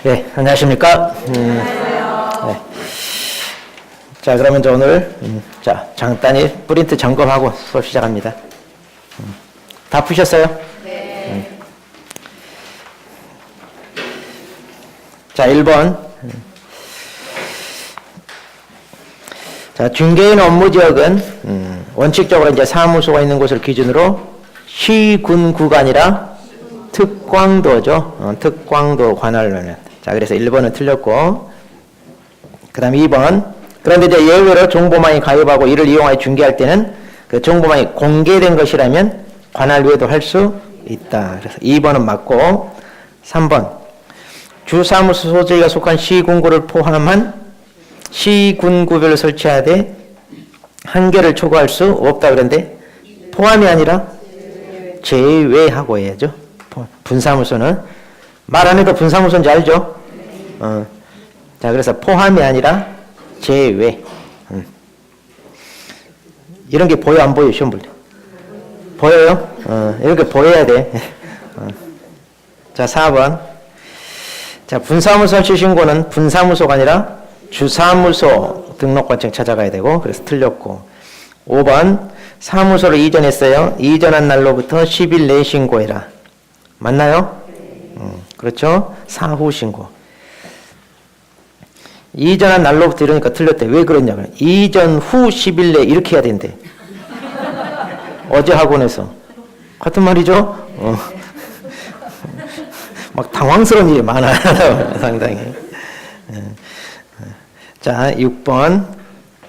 네, 안녕하십니까? 네. 자, 그러면 이제 오늘 자, 간단히 프린트 점검하고 수업 시작합니다. 다 푸셨어요? 네. 자, 1번. 자, 중개인 업무 지역은 원칙적으로 이제 사무소가 있는 곳을 기준으로 시군구가 아니라 특광도죠. 특광도 관할로는. 자, 그래서 1번은 틀렸고, 그 다음에 2번. 그런데 이제 예외로 정보망이 가입하고 이를 이용하여 중개할 때는 그 정보망이 공개된 것이라면 관할 외에도 할 수 있다. 그래서 2번은 맞고, 3번. 주사무소 소재가 속한 시군구를 포함한 시군구별로 설치하되 한 개를 초과할 수 없다. 그런데 포함이 아니라 제외하고 해야죠. 분사무소는 말 안 해도 분사무소인지 알죠? 자, 그래서 포함이 아니라 제외. 이런 게 보여 안 보여? 시험 볼 때 보여요? 이렇게 보여야 돼. 자, 4번. 자, 분사무소 설치 신고는 분사무소가 아니라 주사무소 등록관청 찾아가야 되고, 그래서 틀렸고. 5번. 사무소를 이전했어요. 이전한 날로부터 10일 내에 신고해라. 맞나요? 그렇죠? 사후 신고. 이전한 날로부터 이러니까 틀렸대. 왜 그러냐면 이전 후 10일 내에 이렇게 해야 된대. 어제 학원에서. 같은 말이죠? 막 당황스러운 일이 많아요. 상당히. 자, 6번.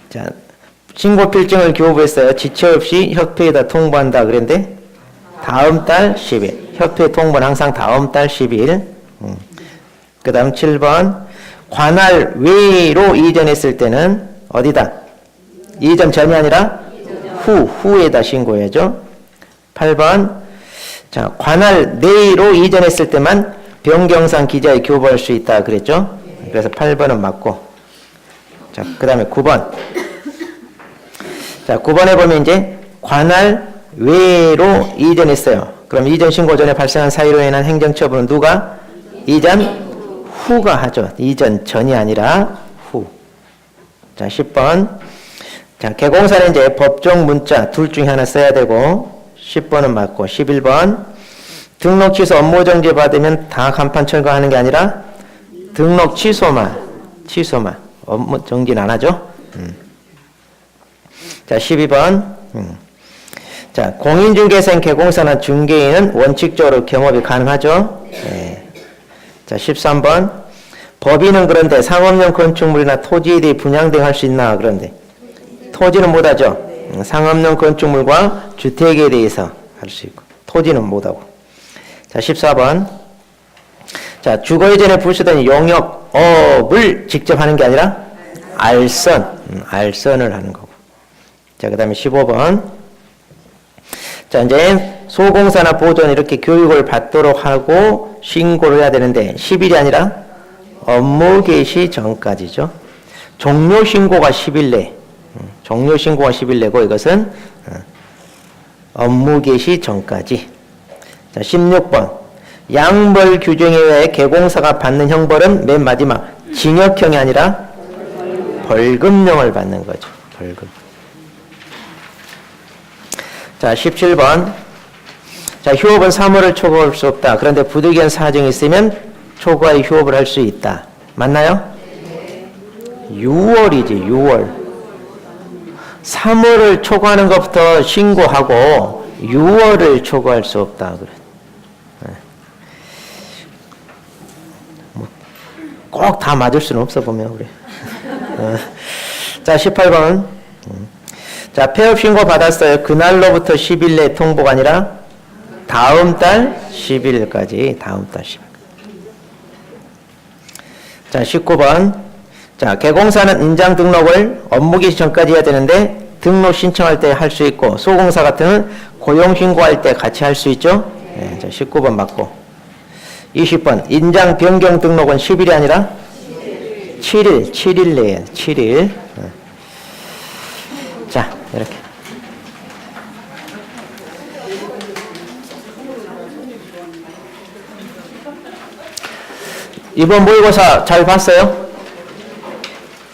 자, 신고 필증을 교부했어요. 지체 없이 협회에다 통보한다. 그랬는데 다음 달 10일. 협회 통보는 항상 다음 달 10일. 그 다음 7번. 관할 외로 이전했을 때는 어디다? 이전 전이 아니라 후에다 신고해야죠. 8번. 자, 관할 내로 이전했을 때만 변경상 기재에 교부할 수 있다. 그랬죠? 그래서 8번은 맞고. 자, 그 다음에 9번. 자, 9번에 보면 이제 관할 외로 이전했어요. 그럼 이전 신고 전에 발생한 사유로 인한 행정처분은 누가? 이전 후가 하죠. 이전 전이 아니라 후. 자, 10번. 자, 개공사는 이제 법정 문자 둘 중에 하나 써야 되고, 10번은 맞고, 11번. 등록 취소 업무 정지 받으면 다 간판 철거하는 게 아니라 등록 취소만. 업무 정지는 안 하죠. 자, 12번. 자, 공인중개사인 개공사나 중개인은 원칙적으로 경업이 가능하죠. 네. 자, 13번. 법인은 그런데 상업용 건축물이나 토지에 대해 분양 등 할 수 있나? 그런데 토지는 못하죠. 상업용 건축물과 주택에 대해서 할 수 있고 토지는 못하고. 자, 14번. 자, 주거 이전에 부수된 용역업을 직접 하는 게 아니라 알선을 하는 거고. 자, 그 다음에 15번. 자, 이제 소공사나 보존 이렇게 교육을 받도록 하고 신고를 해야 되는데 10일이 아니라 업무 개시 전까지죠. 종료 신고가 10일 내. 종료 신고가 10일 내고 이것은 업무 개시 전까지. 자, 16번. 양벌 규정에 의해 개공사가 받는 형벌은 맨 마지막 징역형이 아니라 벌금형을 받는 거죠. 벌금. 자, 17번. 자, 휴업은 사무를 초과할 수 없다. 그런데 부득이한 사정이 있으면 초과의 휴업을 할 수 있다. 맞나요? 6월이지, 6월. 3월을 초과하는 것부터 신고하고 6월을 초과할 수 없다. 그래. 꼭 다 맞을 수는 없어 보면 그래. 자, 18번. 자, 폐업 신고 받았어요. 그날로부터 10일 내 통보가 아니라 다음 달 10일까지. 다음 달 10일. 자, 19번. 자, 개공사는 인장 등록을 업무 개시 전까지 해야 되는데 등록 신청할 때 할 수 있고 소공사 같은 고용 신고할 때 같이 할 수 있죠. 네, 자, 19번 맞고. 20번. 인장 변경 등록은 10일이 아니라 7일 내에 7일. 자, 이렇게. 이번 모의고사 잘 봤어요?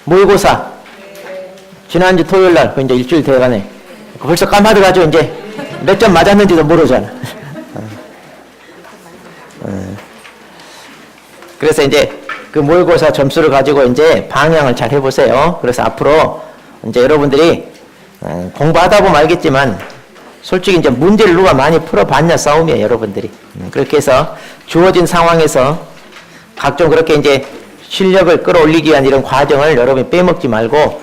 모의고사. 지난주 토요일 날, 그 이제 일주일 돼가네. 벌써 까마득하죠, 이제. 몇 점 맞았는지도 모르잖아. 그래서 이제 그 모의고사 점수를 가지고 이제 방향을 잘 해보세요. 그래서 앞으로 이제 여러분들이 공부하다 보면 알겠지만 솔직히 이제 문제를 누가 많이 풀어봤냐 싸움이에요, 여러분들이. 그렇게 해서 주어진 상황에서 각종 그렇게 이제 실력을 끌어올리기 위한 이런 과정을 여러분이 빼먹지 말고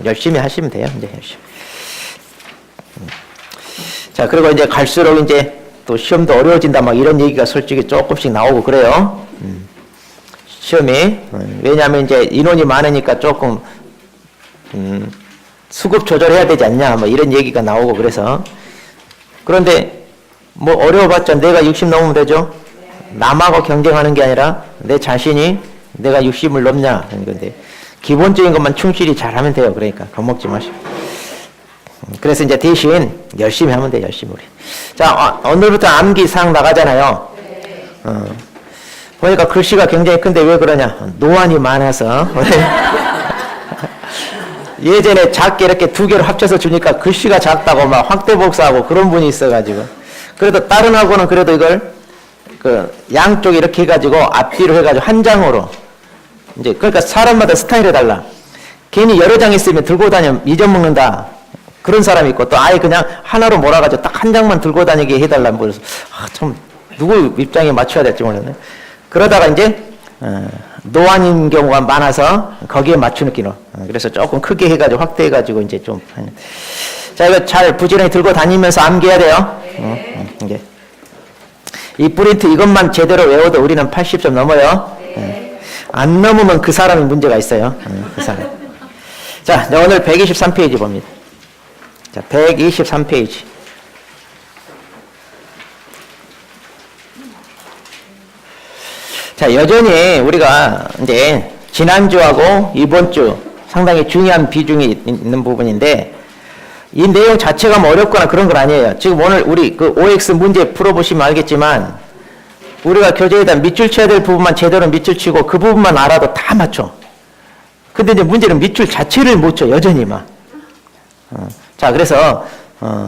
열심히 하시면 돼요, 이제 열심히. 자, 그리고 이제 갈수록 이제 또 시험도 어려워진다 막 이런 얘기가 솔직히 조금씩 나오고 그래요. 시험이. 왜냐하면 이제 인원이 많으니까 조금 수급 조절해야 되지 않냐 뭐 이런 얘기가 나오고 그래서. 그런데 뭐 어려워봤자 내가 60 넘으면 되죠. 남하고 경쟁하는 게 아니라 내 자신이 내가 60을 넘냐 하는 건데 기본적인 것만 충실히 잘하면 돼요. 그러니까 겁먹지 마시고. 그래서 이제 대신 열심히 하면 돼요. 열심히 우리. 자, 오늘부터 암기사항 나가잖아요. 보니까 글씨가 굉장히 큰데 왜 그러냐? 노안이 많아서. 예전에 작게 이렇게 두 개를 합쳐서 주니까 글씨가 작다고 막 확대 복사하고 그런 분이 있어가지고. 그래도 다른 하고는 그래도 이걸 그 양쪽 이렇게 해가지고 앞뒤로 해가지고 한 장으로 이제 그러니까 사람마다 스타일이 달라. 괜히 여러 장 있으면 들고 다니면 잊어먹는다. 그런 사람이 있고 또 아예 그냥 하나로 몰아가지고 딱 한 장만 들고 다니게 해달라는 거라서 참 누구 입장에 맞춰야 될지 모르겠네. 그러다가 이제 노안인 경우가 많아서 거기에 맞추는 기능. 그래서 조금 크게 해가지고 확대해가지고 이제 좀. 자, 이거 잘 부지런히 들고 다니면서 암기해야 돼요. 이게 이 프린트 이것만 제대로 외워도 우리는 80점 넘어요. 안 넘으면 그 사람이 문제가 있어요. 그 사람. 자, 오늘 123페이지 봅니다. 자, 123페이지. 자, 여전히 우리가 이제 지난주하고 이번 주 상당히 중요한 비중이 있는 부분인데 이 내용 자체가 뭐 어렵거나 그런 건 아니에요. 지금 오늘 우리 그 OX 문제 풀어보시면 알겠지만 우리가 교재에다 밑줄 쳐야 될 부분만 제대로 밑줄 치고 그 부분만 알아도 다 맞춰. 근데 이제 문제는 밑줄 자체를 못 쳐, 여전히 막. 자, 그래서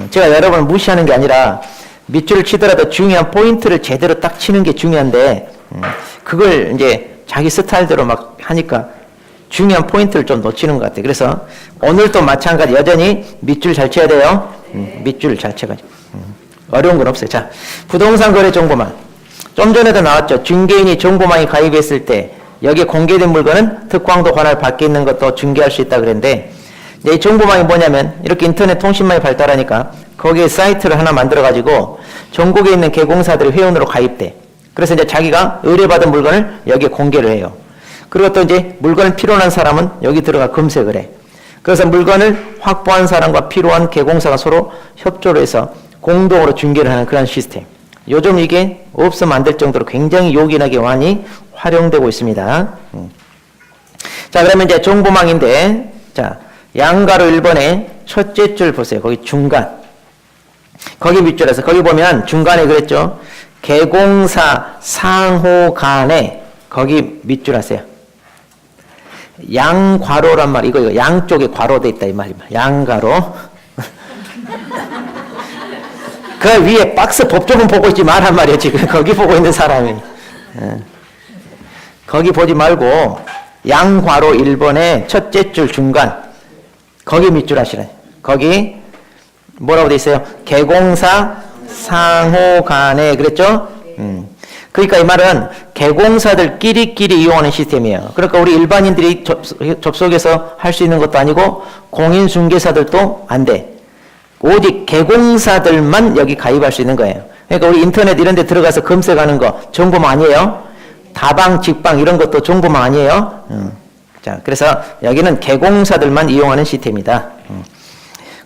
제가 여러분을 무시하는 게 아니라 밑줄을 치더라도 중요한 포인트를 제대로 딱 치는 게 중요한데 그걸 이제 자기 스타일대로 막 하니까 중요한 포인트를 좀 놓치는 것 같아요. 그래서 오늘도 마찬가지 여전히 밑줄 잘 쳐야 돼요. 밑줄 잘 쳐가지고. 어려운 건 없어요. 자, 부동산 거래 정보망. 좀 전에도 나왔죠. 중개인이 정보망에 가입했을 때 여기에 공개된 물건은 특광도 관할 밖에 있는 것도 중개할 수 있다 그랬는데 이 정보망이 뭐냐면 이렇게 인터넷 통신망이 발달하니까 거기에 사이트를 하나 만들어가지고 전국에 있는 개공사들이 회원으로 가입돼. 그래서 이제 자기가 의뢰받은 물건을 여기에 공개를 해요. 그리고 또 이제 물건을 필요한 사람은 여기 들어가 검색을 해. 그래서 물건을 확보한 사람과 필요한 개공사가 서로 협조를 해서 공동으로 중개를 하는 그런 시스템. 요즘 이게 없으면 안 될 정도로 굉장히 요긴하게 많이 활용되고 있습니다. 자, 그러면 이제 정보망인데, 자, 양가로 1번에 첫째 줄 보세요. 거기 중간. 거기 밑줄에서, 거기 보면 중간에 그랬죠. 개공사 상호 간에, 거기 밑줄 하세요. 양괄호란 말, 이거 양쪽에 괄호돼 있다, 이 말이야. 양가로. 그 위에 박스 법조문 보고 있지 말란 말이야, 지금. 거기 보고 있는 사람이. 거기 보지 말고, 양괄호 1번에 첫째 줄 중간. 거기 밑줄 하시라. 거기, 뭐라고 돼 있어요? 개공사 상호 간에, 그랬죠? 그러니까 이 말은 개공사들끼리끼리 이용하는 시스템이에요. 그러니까 우리 일반인들이 접속해서 할 수 있는 것도 아니고, 공인중개사들도 안 돼. 오직 개공사들만 여기 가입할 수 있는 거예요. 그러니까 우리 인터넷 이런 데 들어가서 검색하는 거 정보망 아니에요? 다방, 직방 이런 것도 정보망 아니에요? 자, 그래서 여기는 개공사들만 이용하는 시스템이다.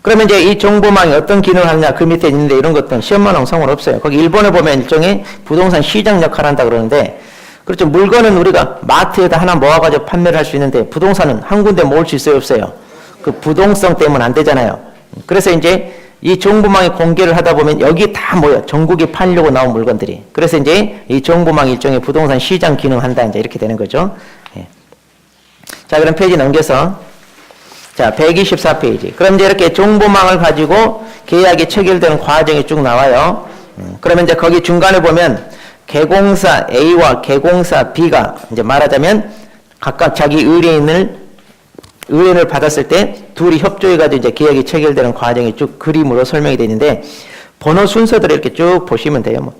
그러면 이제 이 정보망이 어떤 기능을 하느냐 그 밑에 있는데 이런 것들은 시험만 하면 상관없어요. 거기 일본에 보면 일종의 부동산 시장 역할을 한다 그러는데 그렇죠. 물건은 우리가 마트에다 하나 모아가지고 판매를 할 수 있는데 부동산은 한 군데 모을 수 있어요, 없어요? 그 부동성 때문에 안 되잖아요. 그래서 이제 이 정보망에 공개를 하다 보면 여기 다 모여. 전국에 팔려고 나온 물건들이. 그래서 이제 이 정보망 일종의 부동산 시장 기능한다. 이제 이렇게 되는 거죠. 예. 자, 그럼 페이지 넘겨서. 자, 124페이지. 그럼 이제 이렇게 정보망을 가지고 계약이 체결되는 과정이 쭉 나와요. 그러면 이제 거기 중간에 보면 개공사 A와 개공사 B가 이제 말하자면 각각 자기 의뢰인을 받았을 때 둘이 협조해가지고 이제 계약이 체결되는 과정이 쭉 그림으로 설명이 되어 있는데 번호 순서대로 이렇게 쭉 보시면 돼요. 뭐.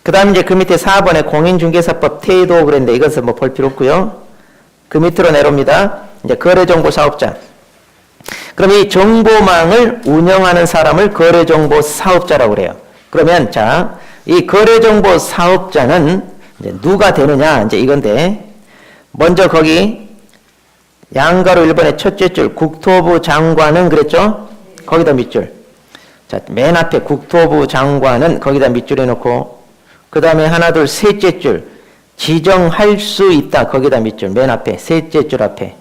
그 다음에 이제 그 밑에 4번에 공인중개사법 태도 그랬는데 이것은 뭐 볼 필요 없고요. 그 밑으로 내려옵니다. 이제 거래정보 사업자. 그럼 이 정보망을 운영하는 사람을 거래정보 사업자라고 그래요. 그러면 자, 이 거래정보 사업자는 이제 누가 되느냐 이제 이건데 먼저 거기 양가로 1번의 첫째 줄 국토부 장관은 그랬죠? 거기다 밑줄. 자, 맨 앞에 국토부 장관은 거기다 밑줄 해놓고 그 다음에 하나 둘 셋째 줄 지정할 수 있다. 거기다 밑줄. 맨 앞에 셋째 줄 앞에.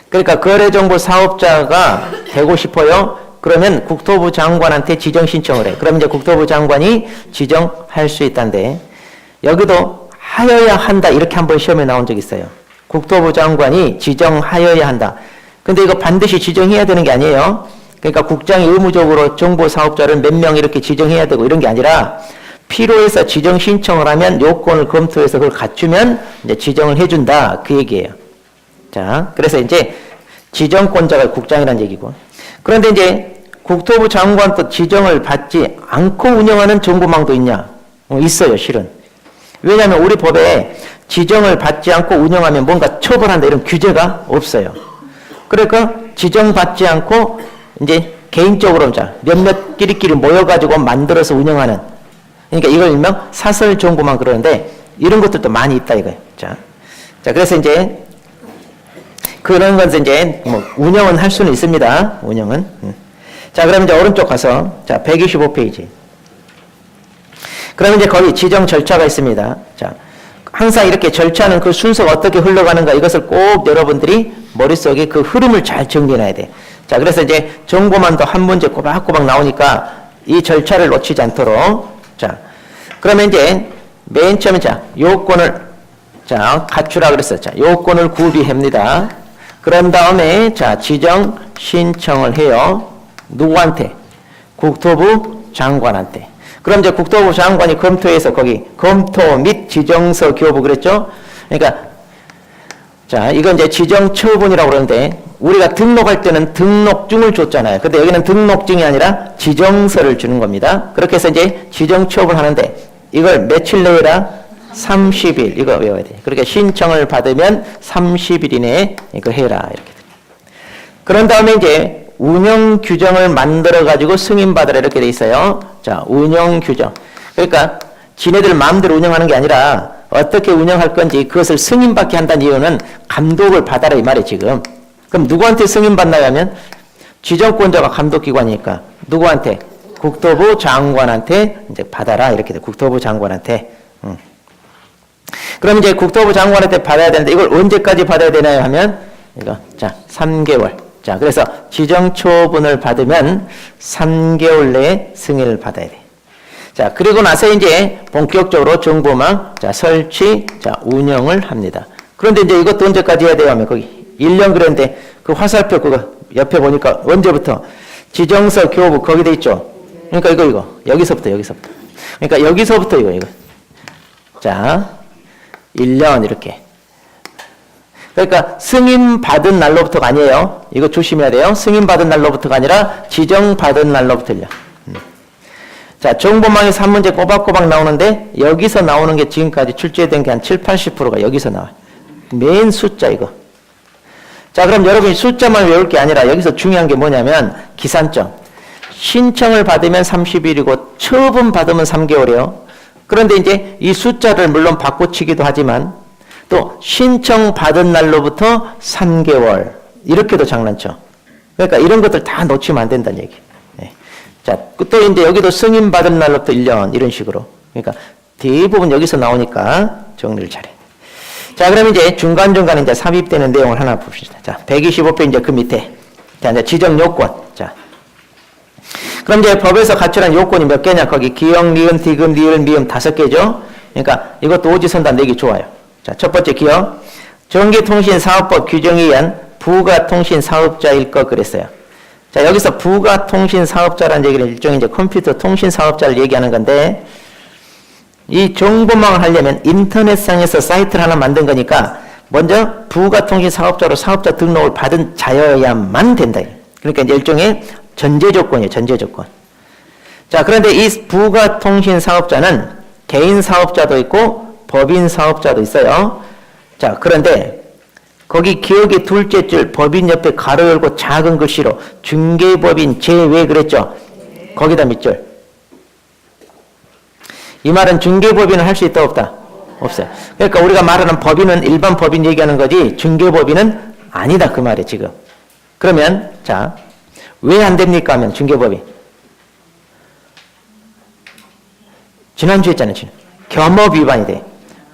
그러니까 거래정보 사업자가 되고 싶어요. 그러면 국토부 장관한테 지정 신청을 해. 그럼 이제 국토부 장관이 지정할 수 있다는데 여기도 하여야 한다. 이렇게 한번 시험에 나온 적 있어요. 국토부 장관이 지정하여야 한다. 근데 이거 반드시 지정해야 되는 게 아니에요. 그러니까 국장이 의무적으로 정보 사업자를 몇 명 이렇게 지정해야 되고 이런 게 아니라 필요해서 지정 신청을 하면 요건을 검토해서 그걸 갖추면 이제 지정을 해준다. 그 얘기예요. 자, 그래서 이제 지정권자가 국장이라는 얘기고. 그런데 이제 국토부 장관도 지정을 받지 않고 운영하는 정보망도 있냐? 있어요, 실은. 왜냐하면 우리 법에 지정을 받지 않고 운영하면 뭔가 처벌한다 이런 규제가 없어요. 그러니까 지정받지 않고 이제 개인적으로 자 몇몇 끼리끼리 모여가지고 만들어서 운영하는. 그러니까 이걸 일명 사설 정보망 그러는데 이런 것들도 많이 있다 이거예요. 자, 그래서 이제 그런 것은 이제 뭐 운영은 할 수는 있습니다. 운영은. 자, 그럼 이제 오른쪽 가서 자 125페이지. 그러면 이제 거기 지정 절차가 있습니다. 자, 항상 이렇게 절차는 그 순서가 어떻게 흘러가는가 이것을 꼭 여러분들이 머릿속에 그 흐름을 잘 정리해놔야 돼. 자, 그래서 이제 정보만도 한 문제 꼬박꼬박 나오니까 이 절차를 놓치지 않도록. 자, 그러면 이제 맨 처음에 자 요건을 자 갖추라 그랬어. 자, 요건을 구비합니다. 그런 다음에 자 지정 신청을 해요. 누구한테? 국토부 장관한테. 그럼 이제 국토부 장관이 검토해서 거기 검토 및 지정서 교부 그랬죠? 그러니까 자 이건 이제 지정 처분이라고 그러는데 우리가 등록할 때는 등록증을 줬잖아요. 근데 여기는 등록증이 아니라 지정서를 주는 겁니다. 그렇게 해서 이제 지정 처분을 하는데 이걸 며칠 내라? 30일 이거 외워야 돼. 그러니까 신청을 받으면 30일 이내에 이거 해라 이렇게. 그런 다음에 이제 운영 규정을 만들어 가지고 승인 받으라 이렇게 돼 있어요. 자, 운영 규정. 그러니까 지네들 마음대로 운영하는 게 아니라 어떻게 운영할 건지 그것을 승인 받게 한다는 이유는 감독을 받아라 이 말이에요 지금. 그럼 누구한테 승인 받나요 하면 지정권자가 감독기관이니까 누구한테? 국토부 장관한테 이제 받아라 이렇게 돼. 국토부 장관한테. 그럼 이제 국토부 장관한테 받아야 되는데 이걸 언제까지 받아야 되나요 하면 이거 자 3개월. 자 그래서 지정 처분을 받으면 3개월 내에 승인을 받아야 돼. 자 그리고 나서 이제 본격적으로 정보망 자 설치 자 운영을 합니다. 그런데 이제 이것도 언제까지 해야 돼요 하면 거기 1년 그랬는데 그 화살표 그거 옆에 보니까 언제부터 지정서 교부 거기 돼 있죠. 그러니까 이거 여기서부터 그러니까 여기서부터 이거 자 1년 이렇게. 그러니까 승인 받은 날로부터가 아니에요. 이거 조심해야 돼요. 승인 받은 날로부터가 아니라 지정 받은 날로부터요. 자, 정보망에서 한 문제 꼬박꼬박 나오는데 여기서 나오는 게 지금까지 출제된 게 한 70~80%가 여기서 나와요. 맨 숫자 이거. 자, 그럼 여러분이 숫자만 외울 게 아니라 여기서 중요한 게 뭐냐면 기산점. 신청을 받으면 30일이고 처분 받으면 3개월이에요. 그런데 이제 이 숫자를 물론 바꿔치기도 하지만 또 신청받은 날로부터 3개월 이렇게도 장난쳐. 그러니까 이런 것들 다 놓치면 안 된다는 얘기. 네. 자, 또 이제 여기도 승인받은 날로부터 1년 이런 식으로. 그러니까 대부분 여기서 나오니까 정리를 잘해. 자, 그럼 이제 중간중간에 이제 삽입되는 내용을 하나 봅시다. 자, 125ペ 이제 그 밑에. 자, 이제 지정 요건. 자. 그럼 이제 법에서 갖추라는 요건이 몇 개냐? 거기 기역, 니은, 디귿, 리을, 미음 5개죠. 그러니까 이것도 오지선다 내기 좋아요. 자, 첫 번째 기역. 전기통신사업법 규정에 의한 부가통신사업자일 것 그랬어요. 자, 여기서 부가통신사업자라는 얘기는 일종의 이제 컴퓨터 통신사업자를 얘기하는 건데, 이 정보망을 하려면 인터넷상에서 사이트를 하나 만든 거니까 먼저 부가통신사업자로 사업자 등록을 받은 자여야만 된다. 그러니까 이제 일종의 전제 조건이에요. 전제 조건. 자, 그런데 이 부가통신사업자는 개인 사업자도 있고 법인 사업자도 있어요. 자, 그런데 거기 기억의 둘째 줄 법인 옆에 가로 열고 작은 글씨로 중개법인 제외 그랬죠? 거기다 밑줄. 이 말은 중개법인은 할 수 있다 없다? 없어요. 그러니까 우리가 말하는 법인은 일반 법인 얘기하는 거지 중개법인은 아니다 그 말이에요 지금. 그러면 자, 왜 안 됩니까 하면 중개법인. 지난주에 했잖아요. 겸업 위반이 돼.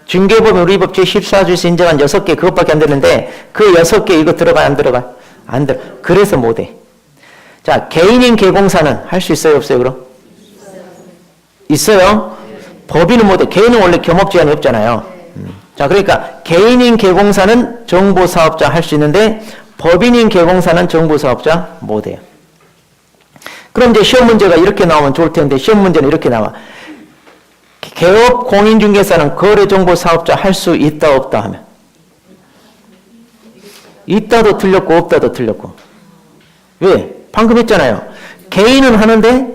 중개법인 우리 법 제14조에서 인정한 6개 그것밖에 안 되는데 그 6개 이거 들어가 안 들어가? 안 들어. 그래서 못 해. 자, 개인인 개공사는 할 수 있어요 없어요 그럼? 있어요? 법인은 못 해. 개인은 원래 겸업 제한이 없잖아요. 자, 그러니까 개인인 개공사는 정보사업자 할 수 있는데 법인인 개공사는 정보사업자 못 해요. 그럼 이제 시험 문제가 이렇게 나오면 좋을 텐데 시험 문제는 이렇게 나와. 개업 공인중개사는 거래정보사업자 할 수 있다 없다 하면 있다도 틀렸고 없다도 틀렸고. 왜? 방금 했잖아요. 개인은 하는데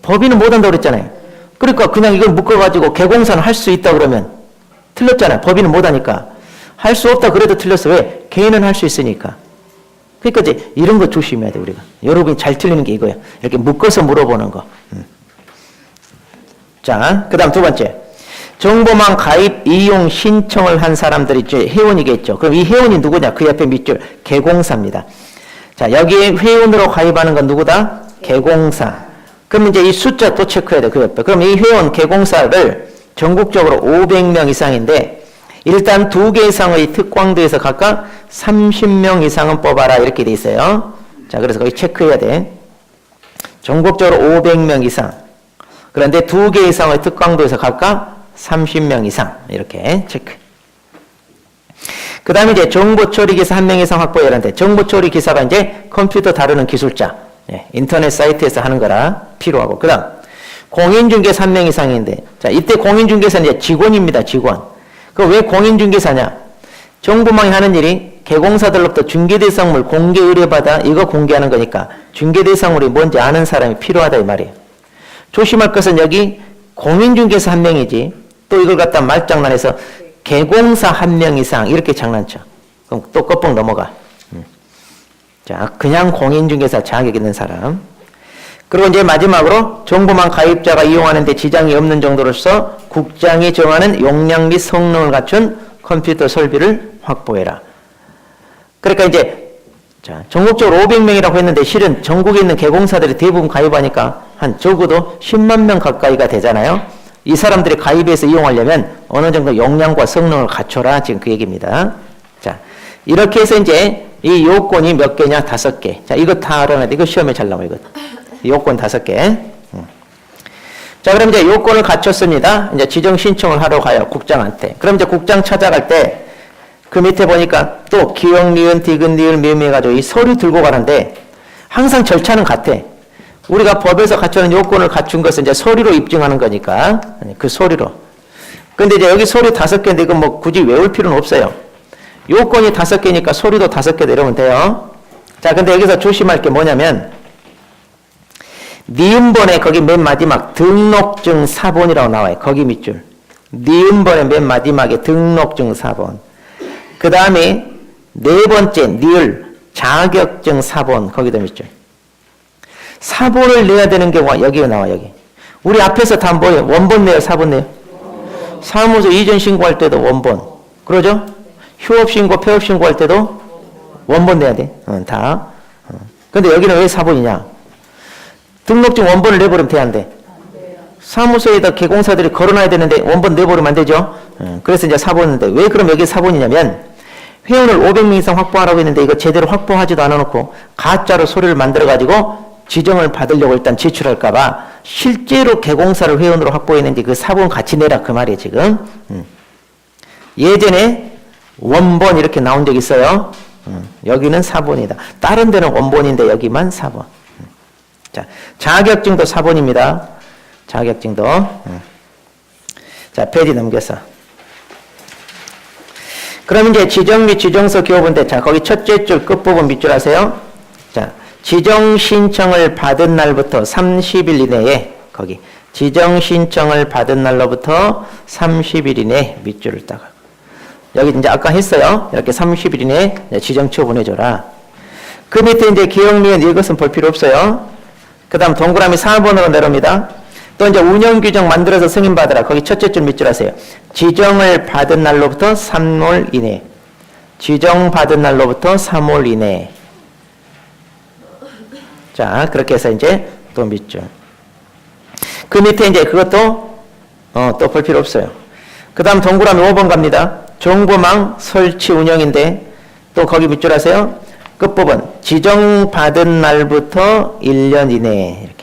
법인은 못한다고 그랬잖아요. 그러니까 그냥 이걸 묶어가지고 개공사는 할 수 있다 그러면 틀렸잖아요. 법인은 못하니까. 할 수 없다 그래도 틀렸어. 왜? 개인은 할 수 있으니까. 그러니까 이제 이런 거 조심해야 돼 우리가. 여러분이 잘 틀리는 게 이거예요. 이렇게 묶어서 물어보는 거. 자, 그 다음 두 번째. 정보망 가입 이용 신청을 한 사람들이 이제 회원이겠죠. 그럼 이 회원이 누구냐? 그 옆에 밑줄 개공사입니다. 자, 여기에 회원으로 가입하는 건 누구다? 개공사. 그럼 이제 이 숫자 또 체크해야 돼, 그 옆에. 그럼 이 회원 개공사를 전국적으로 500명 이상인데 일단 2개 이상의 특광도에서 각각 30명 이상은 뽑아라 이렇게 돼 있어요. 자, 그래서 거기 체크해야 돼. 전국적으로 500명 이상. 그런데 2개 이상의 특광도에서 각각 30명 이상 이렇게 체크. 그 다음에 이제 정보처리기사 1명 이상 확보해야 하는데 정보처리기사가 이제 컴퓨터 다루는 기술자, 인터넷 사이트에서 하는 거라 필요하고. 그 다음 공인중개사 1명 이상인데 자, 이때 공인중개사는 이제 직원입니다. 직원. 그 왜 공인중개사냐? 정보망이 하는 일이 개공사들로부터 중개대상물 공개 의뢰받아 이거 공개하는 거니까 중개대상물이 뭔지 아는 사람이 필요하다 이 말이에요. 조심할 것은 여기 공인중개사 1명이지 또 이걸 갖다 말장난해서 개공사 1명 이상 이렇게 장난쳐. 그럼 또 껍벅 넘어가. 자, 그냥 공인중개사 자격 있는 사람. 그리고 이제 마지막으로 정보망 가입자가 이용하는 데 지장이 없는 정도로서 국장이 정하는 용량 및 성능을 갖춘 컴퓨터 설비를 확보해라. 그러니까 이제 자, 전국적으로 500명이라고 했는데 실은 전국에 있는 개공사들이 대부분 가입하니까 한 적어도 10만 명 가까이가 되잖아요. 이 사람들이 가입해서 이용하려면 어느 정도 용량과 성능을 갖춰라. 지금 그 얘기입니다. 자, 이렇게 해서 이제 이 요건이 몇 개냐? 5개. 자, 이거 다 알아놔야 돼. 이거 시험에 잘 나와, 이거. 요건 5개. 자, 그럼 이제 요건을 갖췄습니다. 이제 지정 신청을 하러 가요. 국장한테. 그럼 이제 국장 찾아갈 때 그 밑에 보니까 또 기역, 니은, 디귿, 리을, 미음 해가지고 이 서류 들고 가는데 항상 절차는 같아. 우리가 법에서 갖추는 요건을 갖춘 것은 이제 서류로 입증하는 거니까 그 서류로. 근데 이제 여기 서류 5개인데 이건 뭐 굳이 외울 필요는 없어요. 요건이 5개니까 서류도 5개 내려오면 돼요. 자, 근데 여기서 조심할 게 뭐냐면 니은번에 거기 맨 마지막 등록증 사본이라고 나와요. 거기 밑줄. 니은번에 맨 마지막에 등록증 사본. 그 다음에 네 번째 니을 자격증 사본. 거기다 밑줄. 사본을 내야 되는 경우가 여기에 나와. 여기. 우리 앞에서 다 뭐예요? 원본 내요? 사본 내요? 사무소 이전 신고할 때도 원본. 그러죠? 휴업 신고, 폐업 신고할 때도 원본 내야 돼. 다. 근데 여기는 왜 사본이냐? 등록증 원본을 내버리면 돼, 안 돼? 사무소에다 개공사들이 걸어놔야 되는데 원본 내버리면 안 되죠? 그래서 이제 사본인데 왜 그럼 여기 사본이냐면 회원을 500명 이상 확보하라고 했는데 이거 제대로 확보하지도 않아놓고 가짜로 서류를 만들어가지고 지정을 받으려고 일단 제출할까봐 실제로 개공사를 회원으로 확보했는지 그 사본 같이 내라 그 말이에요 지금. 예전에 원본 이렇게 나온 적 있어요. 여기는 사본이다. 다른 데는 원본인데 여기만 사본. 자, 자격증도 사본입니다. 자격증도. 자, 페이지 넘겨서. 그럼 이제 지정 및 지정서 교부인데, 자, 거기 첫째 줄 끝부분 밑줄 하세요. 자, 지정 신청을 받은 날부터 30일 이내에, 거기, 지정 신청을 받은 날로부터 30일 이내에 밑줄을 딱. 여기 이제 아까 했어요. 이렇게 30일 이내에 지정처 보내줘라. 그 밑에 이제 기억, 니은 이것은 볼 필요 없어요. 그 다음 동그라미 4번으로 내려옵니다. 또 이제 운영규정 만들어서 승인받으라. 거기 첫째 줄 밑줄 하세요. 지정을 받은 날로부터 3월 이내. 지정받은 날로부터 3월 이내. 자, 그렇게 해서 이제 또 밑줄. 그 밑에 이제 그것도 또 볼 필요 없어요. 그 다음 동그라미 5번 갑니다. 정보망 설치 운영인데 또 거기 밑줄 하세요. 끝부분 지정받은 날부터 1년 이내에 이렇게.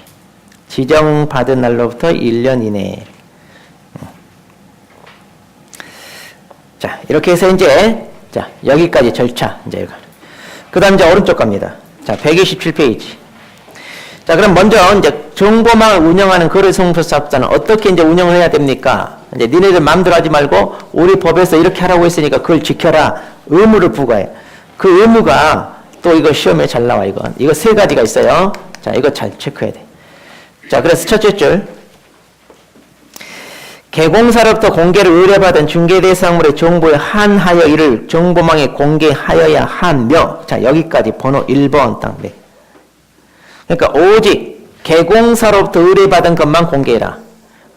지정받은 날로부터 1년 이내에. 자, 이렇게 해서 이제 자, 여기까지 절차 이제 이거. 그다음 이제 오른쪽 갑니다. 자, 127페이지. 자, 그럼 먼저 이제 정보망을 운영하는 거래소송사업자는 어떻게 이제 운영을 해야 됩니까? 이제 니네들 마음대로 하지 말고 우리 법에서 이렇게 하라고 했으니까 그걸 지켜라. 의무를 부과해. 그 의무가 또 이거 시험에 잘 나와 이건. 이거 세 가지가 있어요. 자, 이거 잘 체크해야 돼. 자, 그래서 첫째 줄. 개공사로부터 공개를 의뢰받은 중개대상물의 정보에 한하여 이를 정보망에 공개하여야 하며. 자, 여기까지 번호 1번 딱 네. 그러니까 오직 개공사로부터 의뢰받은 것만 공개해라.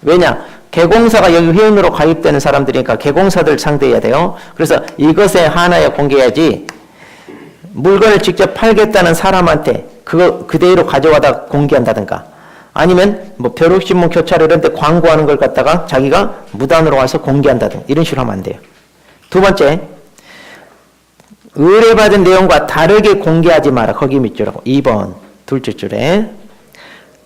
왜냐? 개공사가 여기 회원으로 가입되는 사람들이니까 개공사들 상대해야 돼요. 그래서 이것에 한하여 공개해야지 물건을 직접 팔겠다는 사람한테 그거 그대로 가져와다 공개한다든가 아니면 뭐 벼룩신문 교차로 이런 데 광고하는 걸 갖다가 자기가 무단으로 와서 공개한다든가 이런 식으로 하면 안 돼요. 두 번째, 의뢰받은 내용과 다르게 공개하지 마라. 거기 밑줄하고 2번 둘째 줄에.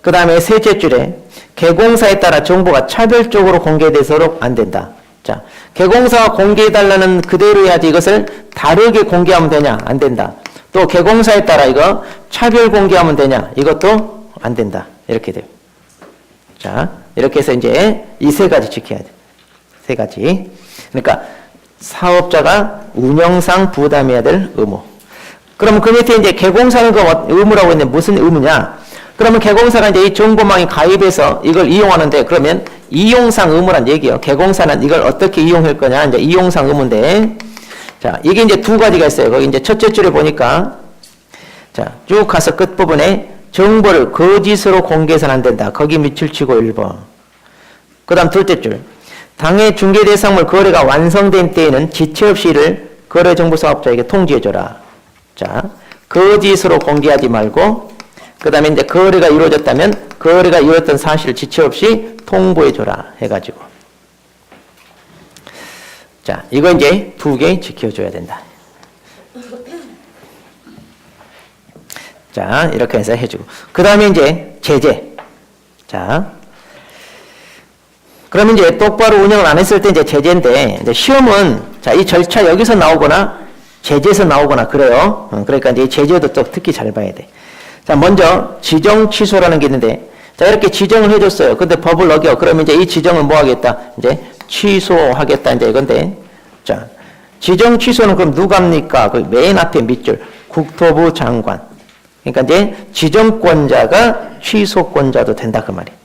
그 다음에 셋째 줄에 개공사에 따라 정보가 차별적으로 공개되도록 안 된다. 자, 개공사가 공개해달라는 그대로 해야지 이것을 다르게 공개하면 되냐? 안 된다. 또 개공사에 따라 이거 차별 공개하면 되냐? 이것도 안 된다. 이렇게 돼요. 자, 이렇게 해서 이제 이 세 가지 지켜야 돼. 세 가지. 그러니까 사업자가 운영상 부담해야 될 의무. 그러면 그 밑에 이제 개공사는 그 의무라고 했는데 무슨 의무냐? 그러면 개공사가 이제 이 정보망에 가입해서 이걸 이용하는데 그러면 이용상 의무란 얘기예요. 개공사는 이걸 어떻게 이용할 거냐? 이제 이용상 의무인데 자, 이게 이제 두 가지가 있어요. 거기 이제 첫째 줄에 보니까 자, 쭉 가서 끝부분에 정보를 거짓으로 공개해서는 안 된다. 거기 밑줄 치고 1번. 그 다음 둘째 줄. 당해 중개대상물 거래가 완성된 때에는 지체 없이 이를 거래정보사업자에게 통지해줘라. 자, 거짓으로 공개하지 말고 그 다음에 이제 거래가 이루어졌다면 거래가 이루어졌던 사실을 지체 없이 통보해줘라 해가지고. 자, 이거 이제 두 개 지켜줘야 된다. 자, 이렇게 해서 해주고. 그 다음에 이제 제재. 자, 그러면 이제 똑바로 운영을 안 했을 때 이제 제재인데, 이제 시험은 자, 이 절차 여기서 나오거나 제재에서 나오거나 그래요. 그러니까 이제 이 제재도 또 특히 잘 봐야 돼. 자, 먼저 지정 취소라는 게 있는데, 자, 이렇게 지정을 해줬어요. 근데 법을 어겨. 그러면 이제 이 지정을 뭐 하겠다? 이제 취소하겠다. 이제 이건데, 자, 지정 취소는 그럼 누가 합니까? 그 맨 앞에 밑줄. 국토부 장관. 그러니까 이제 지정권자가 취소권자도 된다. 그 말이에요.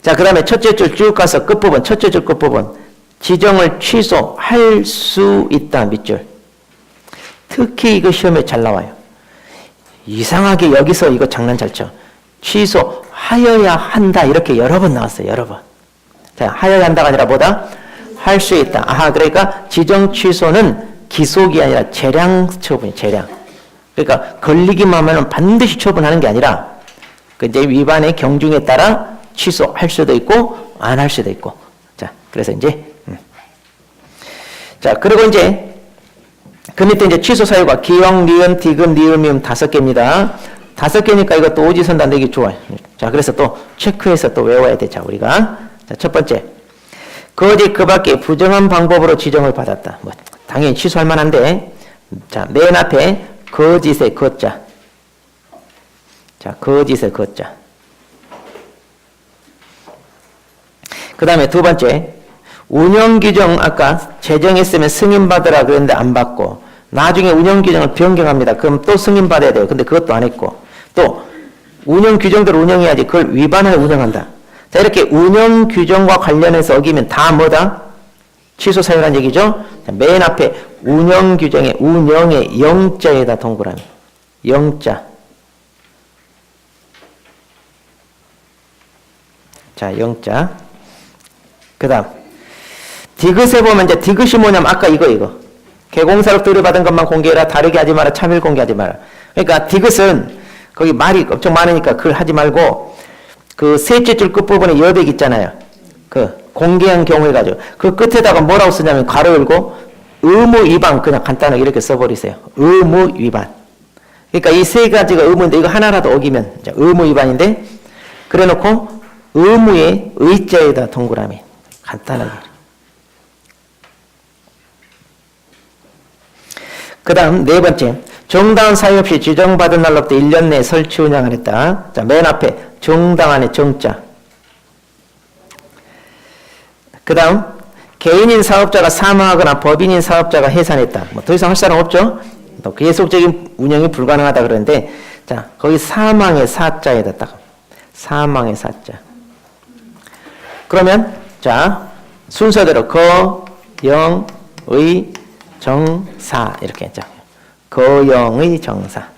자, 그 다음에 첫째 줄 쭉 가서 끝부분, 첫째 줄 끝부분. 지정을 취소할 수 있다. 밑줄. 특히 이거 시험에 잘 나와요. 이상하게 여기서 이거 장난 잘 쳐. 취소하여야 한다. 이렇게 여러 번 나왔어요. 여러 번. 자, 하여야 한다가 아니라 뭐다? 할 수 있다. 아하, 그러니까 지정 취소는 기속이 아니라 재량 처분이 재량. 그러니까 걸리기만 하면 반드시 처분하는 게 아니라 그 이제 위반의 경중에 따라 취소할 수도 있고 안 할 수도 있고. 자, 그래서 이제 자, 그리고 이제 그 밑에 이제 취소 사유가 기왕, 니은, 디귿, 니은, 미음 5개입니다. 5개니까 이것도 오지선다 내기 좋아요. 자, 그래서 또 체크해서 또 외워야 돼. 자, 우리가. 자, 첫 번째. 거짓 그 밖에 부정한 방법으로 지정을 받았다. 뭐, 당연히 취소할 만한데. 자, 맨 앞에 거짓의 거자. 자, 거짓의 거자. 그 다음에 두 번째. 운영규정 아까 제정했으면 승인받으라 그랬는데 안 받고 나중에 운영규정을 변경합니다. 그럼 또 승인받아야 돼요. 근데 그것도 안 했고 또 운영규정대로 운영해야지 그걸 위반해 운영한다. 자, 이렇게 운영규정과 관련해서 어기면 다 뭐다? 취소 사유란 얘기죠. 자, 맨 앞에 운영규정의 운영의 영자에다 동그라미. 영자. 자, 영자. 그 다음 디귿에 보면 이제 디귿이 뭐냐면 아까 이거 개공사로 들여받은 것만 공개해라. 다르게 하지 마라. 차별 공개하지 마라. 그러니까 디귿은 거기 말이 엄청 많으니까 그걸 하지 말고 그 셋째 줄 끝부분에 여백 있잖아요. 그 공개한 경우에 가지고 그 끝에다가 뭐라고 쓰냐면 괄호 열고 의무 위반 그냥 간단하게 이렇게 써버리세요. 의무 위반. 그러니까 이 세 가지가 의무인데 이거 하나라도 어기면 이제 의무 위반인데 그래놓고 의무의 의자에다 동그라미 간단하게. 그 다음 네 번째. 정당한 사유 없이 지정받은 날로부터 1년 내에 설치 운영을 했다. 자, 맨 앞에 정당한의 정자. 그 다음 개인인 사업자가 사망하거나 법인인 사업자가 해산했다. 뭐 더 이상 할 사람 없죠? 또 계속적인 운영이 불가능하다 그러는데 자, 거기 사망의 사자에다 딱 사망의 사자. 그러면 자, 순서대로 거, 영, 의, 정사 이렇게 했죠. 거영의 정사.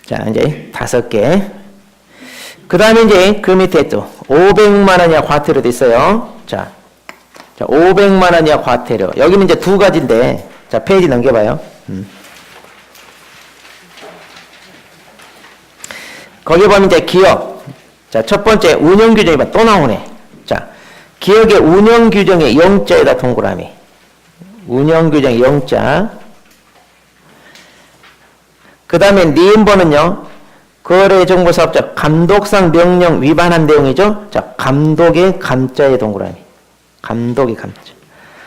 자, 이제 5개. 그 다음에 이제 그 밑에 또 500만 원 이하 과태료도 있어요. 자, 500만 원 이하 과태료. 여기는 이제 두 가지인데, 자, 페이지 넘겨봐요. 거기 보면 이제 기업. 자, 첫 번째 운영규정이 또 나오네. 자, 기업의 운영규정의 영자에다 동그라미. 운영규정 영자. 그 다음에 니은번은요. 거래정보사업자 감독상 명령 위반한 내용이죠. 자, 감독의 감자의 동그라미. 감독의 감자.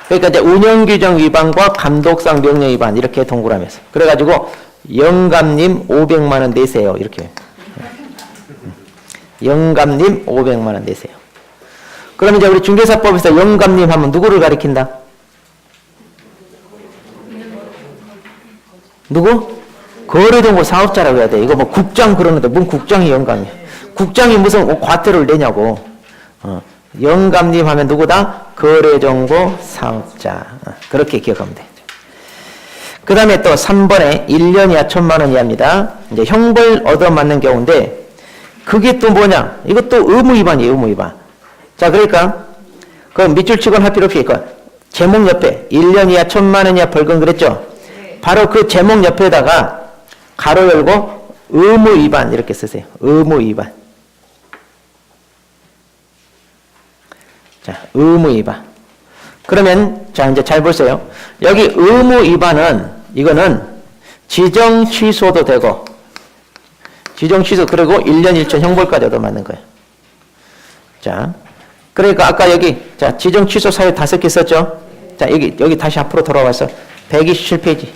그러니까 이제 운영규정 위반과 감독상 명령 위반 이렇게 동그라미에서. 그래가지고 영감님 500만 원 내세요. 이렇게. 영감님 500만 원 내세요. 그럼 이제 우리 중개사법에서 영감님 하면 누구를 가리킨다? 누구? 거래정보 사업자라고 해야 돼. 이거 뭐 국장 그러는데 뭔 국장이 영감이야. 국장이 무슨 과태료를 내냐고. 영감님 하면 누구다? 거래정보 사업자. 그렇게 기억하면 돼. 그 다음에 또 3번에 1년 이하 1,000만 원 이하입니다. 이제 형벌 얻어맞는 경우인데 그게 또 뭐냐? 이것도 의무 위반이에요. 의무 위반. 자, 그러니까 그럼 밑줄 치고는 할 필요 없이 제목 옆에 1년 이하 1,000만 원 이하 벌금 그랬죠? 바로 그 제목 옆에다가 가로 열고 의무 위반 이렇게 쓰세요. 의무 위반. 자, 의무 위반. 그러면 자, 이제 잘 보세요. 여기 의무 위반은 이거는 지정 취소도 되고 지정 취소 그리고 1년 1천 형벌까지 얻어맞는 거예요. 자, 그러니까 아까 여기 자, 지정 취소 사유 5개 썼죠? 자, 여기 다시 앞으로 돌아와서 127페이지.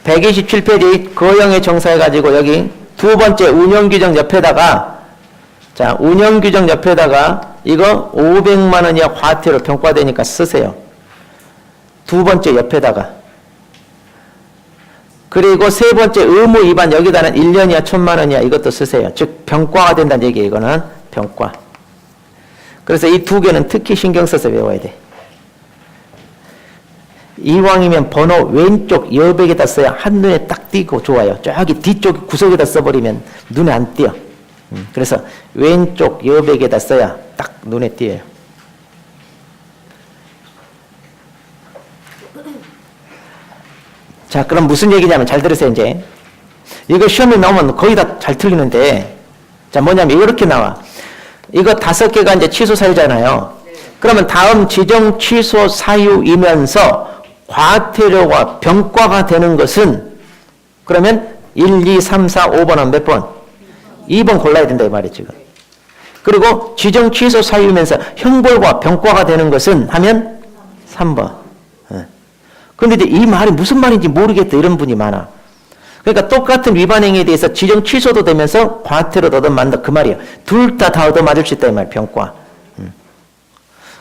127페이지 거형의 정사해가지고 여기 두 번째 운영규정 옆에다가 자, 운영규정 옆에다가 이거 500만 원 이하 과태료 평가되니까 쓰세요. 두 번째 옆에다가. 그리고 세 번째 의무 위반 여기다는 1년 이하 1,000만 원 이하 이것도 쓰세요. 즉 병과가 된다는 얘기예요. 이거는 병과. 그래서 이 두 개는 특히 신경 써서 외워야 돼. 이왕이면 번호 왼쪽 여백에다 써야 한눈에 딱 띄고 좋아요. 저기 뒤쪽 구석에다 써버리면 눈에 안 띄어. 그래서 왼쪽 여백에다 써야 딱 눈에 띄어요. 자, 그럼 무슨 얘기냐면 잘 들으세요. 이제 이거 시험에 나오면 거의 다 잘 틀리는데 자, 뭐냐면 이렇게 나와. 이거 5개가 이제 취소 사유잖아요. 그러면 다음 지정 취소 사유이면서 과태료와 병과가 되는 것은 그러면 1, 2, 3, 4, 5번은 몇 번? 2번 골라야 된다 이 말이에요 지금. 그리고 지정 취소 사유면서 형벌과 병과가 되는 것은 하면 3번. 그런데 이제 이 말이 무슨 말인지 모르겠다 이런 분이 많아. 그러니까 똑같은 위반 행위에 대해서 지정 취소도 되면서 과태료도 얻어맞는다 그 말이에요. 둘 다 얻어맞을 수 있다 이 말, 병과.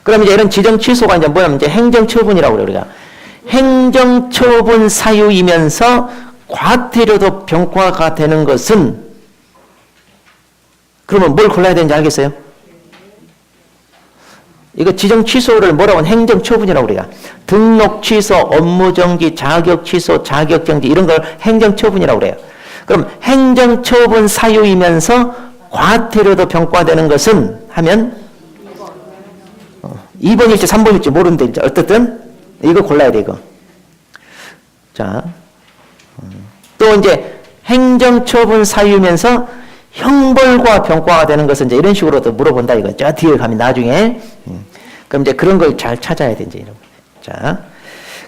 그럼 이제 이런 지정 취소가 이제 뭐냐면 이제 행정처분이라고 그래요 우리가. 행정처분 사유이면서 과태료도 병과가 되는 것은 그러면 뭘 골라야 되는지 알겠어요? 이거 지정 취소를 뭐라고 하면 행정처분이라고 우리가. 등록 취소, 업무 정지, 자격 취소, 자격 정지 이런 걸 행정처분이라고 그래요. 그럼 행정처분 사유이면서 과태료도 병과되는 것은 하면 2번일지 3번일지 모르는데 이제 어쨌든 이거 골라야 돼 이거. 자, 또 이제 행정처분 사유면서 형벌과 병과가 되는 것은 이제 이런 식으로도 물어본다 이거. 저 뒤에 가면 나중에. 그럼 이제 그런 걸 잘 찾아야 돼 이제 이런 거. 자,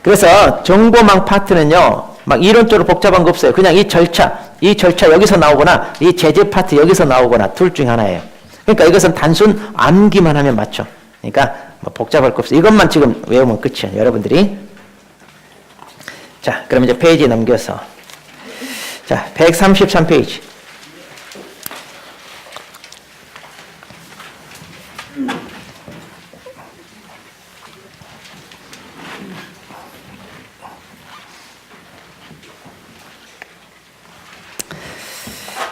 그래서 정보망 파트는요, 막 이론적으로 복잡한 거 없어요. 그냥 이 절차 여기서 나오거나 이 제재 파트 여기서 나오거나 둘 중에 하나예요. 그러니까 이것은 단순 암기만 하면 맞죠. 그러니까 뭐 복잡할 거 없어요. 이것만 지금 외우면 끝이에요, 여러분들이. 자, 그럼 이제 페이지 넘겨서. 자, 133페이지.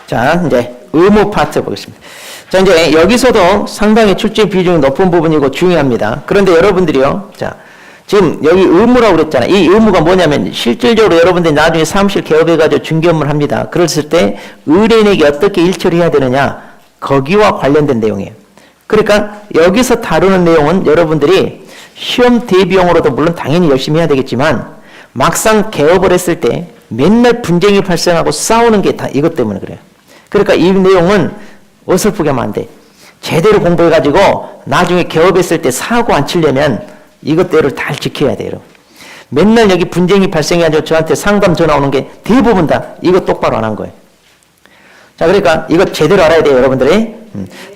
자, 이제 의무 파트 보겠습니다. 자, 이제 여기서도 상당히 출제 비중이 높은 부분이고 중요합니다. 그런데 여러분들이요, 자, 지금 여기 의무라고 그랬잖아요. 이 의무가 뭐냐면 실질적으로 여러분들이 나중에 사무실 개업해가지고 중개업을 합니다. 그랬을 때 의뢰인에게 어떻게 일처리해야 되느냐, 거기와 관련된 내용이에요. 그러니까 여기서 다루는 내용은 여러분들이 시험 대비용으로도 물론 당연히 열심히 해야 되겠지만 막상 개업을 했을 때 맨날 분쟁이 발생하고 싸우는 게 다 이것 때문에 그래요. 그러니까 이 내용은 어설프게 하면 안 돼. 제대로 공부해가지고 나중에 개업했을 때 사고 안 치려면 이것대로 잘 지켜야 돼요. 여러분. 맨날 여기 분쟁이 발생해가지고 저한테 상담 전화 오는 게 대부분 다 이거 똑바로 안 한 거예요. 자, 그러니까 이거 제대로 알아야 돼요, 여러분들이.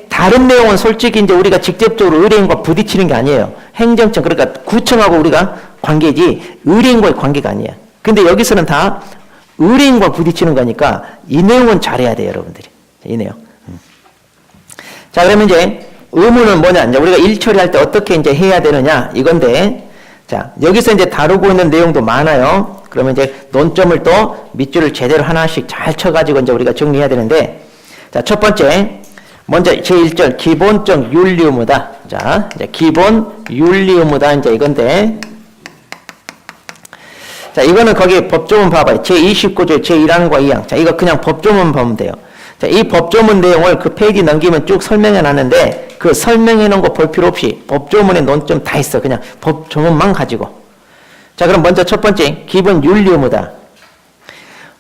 다른 내용은 솔직히 이제 우리가 직접적으로 의뢰인과 부딪히는 게 아니에요. 행정청, 그러니까 구청하고 우리가 관계지 의뢰인과의 관계가 아니에요. 근데 여기서는 다 의뢰인과 부딪히는 거니까 이 내용은 잘해야 돼요, 여러분들이. 이 내용. 자, 그러면 이제 의무는 뭐냐? 이제 우리가 일 처리할 때 어떻게 이제 해야 되느냐? 이건데, 자, 여기서 이제 다루고 있는 내용도 많아요. 그러면 이제 논점을 또 밑줄을 제대로 하나씩 잘 쳐가지고 이제 우리가 정리해야 되는데, 자, 첫 번째, 먼저 제1절 기본적 윤리 의무다. 자, 이제 기본 윤리 의무다. 이제 이건데, 자, 이거는 거기 법조문 봐봐요. 제29조 제1항과 2항. 자, 이거 그냥 법조문 보면 돼요. 자, 이 법조문 내용을 그 페이지 넘기면 쭉 설명해 놨는데 그 설명해 놓은 거 볼 필요 없이 법조문의 논점 다 있어. 그냥 법조문만 가지고. 자, 그럼 먼저 첫 번째 기본 윤리 의무다.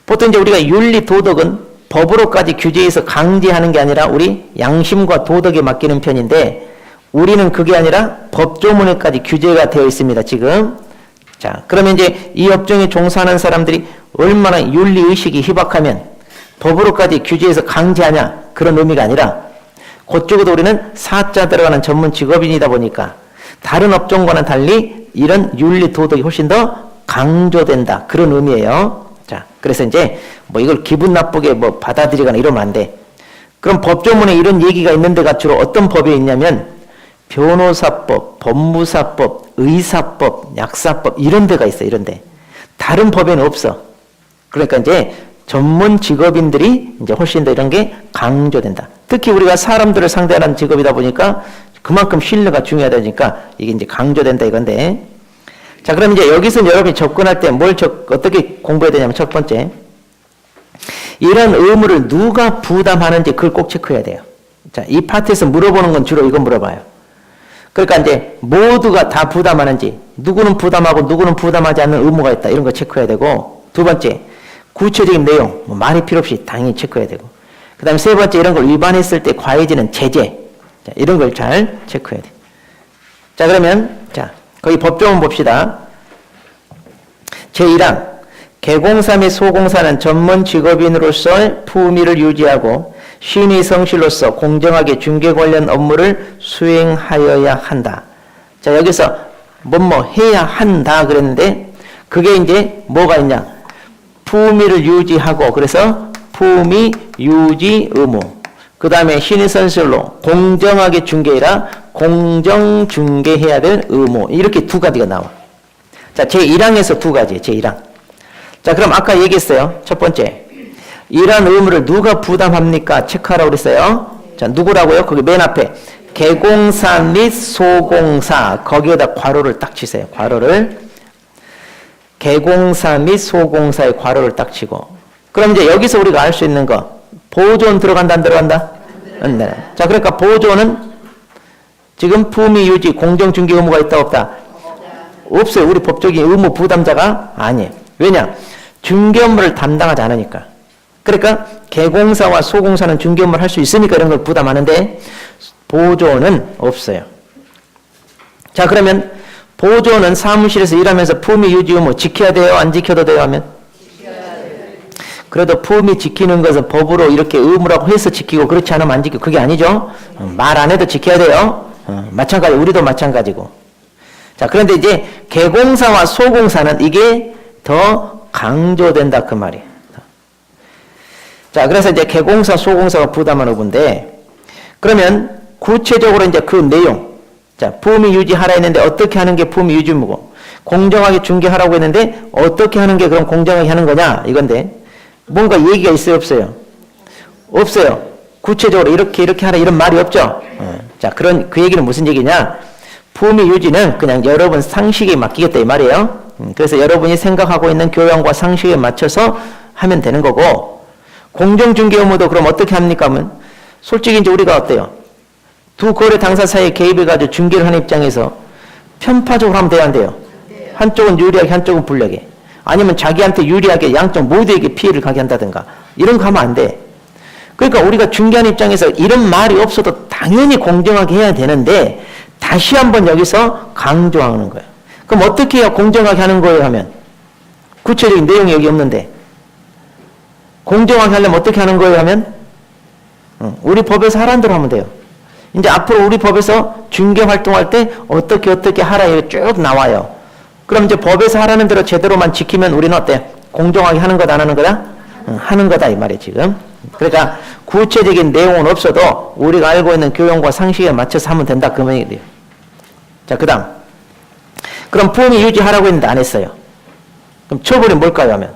보통 이제 우리가 윤리 도덕은 법으로까지 규제해서 강제하는 게 아니라 우리 양심과 도덕에 맡기는 편인데 우리는 그게 아니라 법조문에까지 규제가 되어 있습니다. 지금. 자, 그러면 이제 이 업종에 종사하는 사람들이 얼마나 윤리의식이 희박하면 법으로까지 규제해서 강제하냐 그런 의미가 아니라 그쪽에도 우리는 사자 들어가는 전문 직업인이다 보니까 다른 업종과는 달리 이런 윤리 도덕이 훨씬 더 강조된다 그런 의미예요. 자, 그래서 이제 뭐 이걸 기분 나쁘게 뭐 받아들이거나 이러면 안 돼. 그럼 법조문에 이런 얘기가 있는 데가 주로 어떤 법에 있냐면 변호사법, 법무사법, 의사법, 약사법 이런 데가 있어요. 이런 데. 다른 법에는 없어. 그러니까 이제 전문 직업인들이 이제 훨씬 더 이런 게 강조된다. 특히 우리가 사람들을 상대하는 직업이다 보니까 그만큼 신뢰가 중요하다니까 이게 이제 강조된다 이건데. 자, 그럼 이제 여기서 여러분이 접근할 때 어떻게 공부해야 되냐면 첫 번째. 이런 의무를 누가 부담하는지 그걸 꼭 체크해야 돼요. 자, 이 파트에서 물어보는 건 주로 이건 물어봐요. 그러니까 이제 모두가 다 부담하는지 누구는 부담하고 누구는 부담하지 않는 의무가 있다 이런 거 체크해야 되고 두 번째 구체적인 내용 뭐 말이 필요 없이 당연히 체크해야 되고 그 다음에 세 번째 이런 걸 위반했을 때 과해지는 제재 자, 이런 걸 잘 체크해야 돼. 자, 그러면 자 거기 법조문 봅시다. 제1항 개공사 및 소공사는 전문 직업인으로서 품위를 유지하고 신의 성실로서 공정하게 중개 관련 업무를 수행하여야 한다. 자, 여기서 뭐뭐 해야 한다 그랬는데 그게 이제 뭐가 있냐? 품위를 유지하고 그래서 품위 유지 의무. 그 다음에 신의 성실로 공정하게 중개해라. 공정 중개해야 될 의무. 이렇게 두 가지가 나와. 자, 제1항에서 두 가지. 제1항. 자, 그럼 아까 얘기했어요. 첫 번째. 이러한 의무를 누가 부담합니까? 체크하라고 그랬어요. 자, 누구라고요? 거기 맨 앞에. 개공사 및 소공사. 거기에다 괄호를 딱 치세요. 괄호를. 개공사 및 소공사의 괄호를 딱 치고. 그럼 이제 여기서 우리가 알 수 있는 거. 보조는 들어간다, 안 들어간다? 네. 자, 그러니까 보조는 지금 품위 유지, 공정 중개 의무가 있다, 없다? 없어요. 우리 법적인 의무 부담자가 아니에요. 왜냐? 중개 업무를 담당하지 않으니까. 그러니까 개공사와 소공사는 중개 업무를 할 수 있으니까 이런 걸 부담하는데 보조는 없어요. 자, 그러면 보조는 사무실에서 일하면서 품위 유지 의무 지켜야 돼요? 안 지켜도 돼요? 하면? 지켜야 돼요. 그래도 품위 지키는 것은 법으로 이렇게 의무라고 해서 지키고 그렇지 않으면 안 지키고 그게 아니죠. 말 안 해도 지켜야 돼요. 마찬가지, 우리도 마찬가지고. 자, 그런데 이제 개공사와 소공사는 이게 더 강조된다 그 말이에요. 자, 그래서 이제 개공사, 소공사가 부담하는 부분인데 그러면 구체적으로 이제 그 내용. 자, 품위 유지하라 했는데 어떻게 하는 게 품위 유지 의무고 공정하게 중개하라고 했는데 어떻게 하는 게 그럼 공정하게 하는 거냐 이건데 뭔가 얘기가 있어요, 없어요? 없어요. 구체적으로 이렇게 하라 이런 말이 없죠. 자, 그 얘기는 무슨 얘기냐? 품위 유지는 그냥 여러분 상식에 맡기겠다 이 말이에요. 그래서 여러분이 생각하고 있는 교양과 상식에 맞춰서 하면 되는 거고 공정중개 의무도 그럼 어떻게 합니까? 하면 솔직히 이제 우리가 어때요? 두 거래 당사 사이에 개입해가지고 중개를 하는 입장에서 편파적으로 하면 돼야 안 돼요? 한쪽은 유리하게 한쪽은 불리하게 아니면 자기한테 유리하게 양쪽 모두에게 피해를 가게 한다든가 이런 거 하면 안 돼. 그러니까 우리가 중개하는 입장에서 이런 말이 없어도 당연히 공정하게 해야 되는데 다시 한번 여기서 강조하는 거예요. 그럼 어떻게 해야 공정하게 하는 거예요 하면 구체적인 내용이 여기 없는데 공정하게 하려면 어떻게 하는 거예요 하면 우리 법에서 하라는 대로 하면 돼요. 이제 앞으로 우리 법에서 중개 활동할 때 어떻게 하라 이렇게 쭉 나와요. 그럼 이제 법에서 하라는 대로 제대로만 지키면 우리는 어때? 공정하게 하는 거다 안 하는 거다? 하는 거다 이 말이에요 지금. 그러니까 구체적인 내용은 없어도 우리가 알고 있는 교양과 상식에 맞춰서 하면 된다 그 말이에요. 자, 그 다음 그럼 품위 유지하라고 했는데 안 했어요. 그럼 처벌이 뭘까요 하면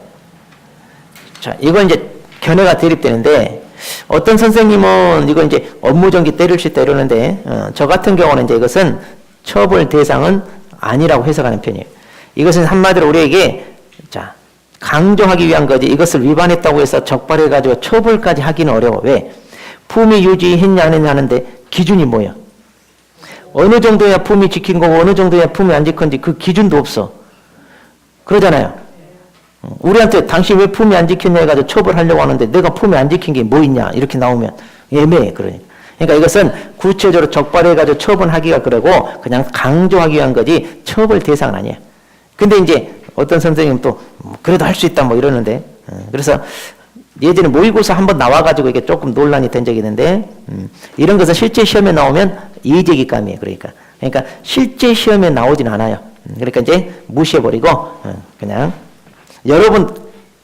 자, 이건 이제 견해가 대립되는데 어떤 선생님은 이거 이제 업무정지 때릴 수 있다 이러는데 저 같은 경우는 이제 이것은 처벌 대상은 아니라고 해석하는 편이에요. 이것은 한마디로 우리에게 자 강조하기 위한 거지 이것을 위반했다고 해서 적발해가지고 처벌까지 하기는 어려워. 왜? 품위 유지했냐 안 했냐 하는데 기준이 뭐야? 어느 정도야 품위 지킨 거고 어느 정도야 품위 안 지킨지 그 기준도 없어. 그러잖아요. 우리한테 당신 왜 품위 안 지켰냐 해가지고 처벌하려고 하는데 내가 품위 안 지킨 게 뭐 있냐 이렇게 나오면 애매해. 그러니까 이것은 구체적으로 적발해가지고 처벌하기가 그러고 그냥 강조하기 위한 거지 처벌 대상은 아니에요. 근데 이제 어떤 선생님은 또 그래도 할 수 있다 뭐 이러는데 그래서 예전에 모의고사 한번 나와가지고 이게 조금 논란이 된 적이 있는데 이런 것은 실제 시험에 나오면 이의제기감이에요. 그러니까 실제 시험에 나오진 않아요. 그러니까 이제 무시해버리고 그냥 여러분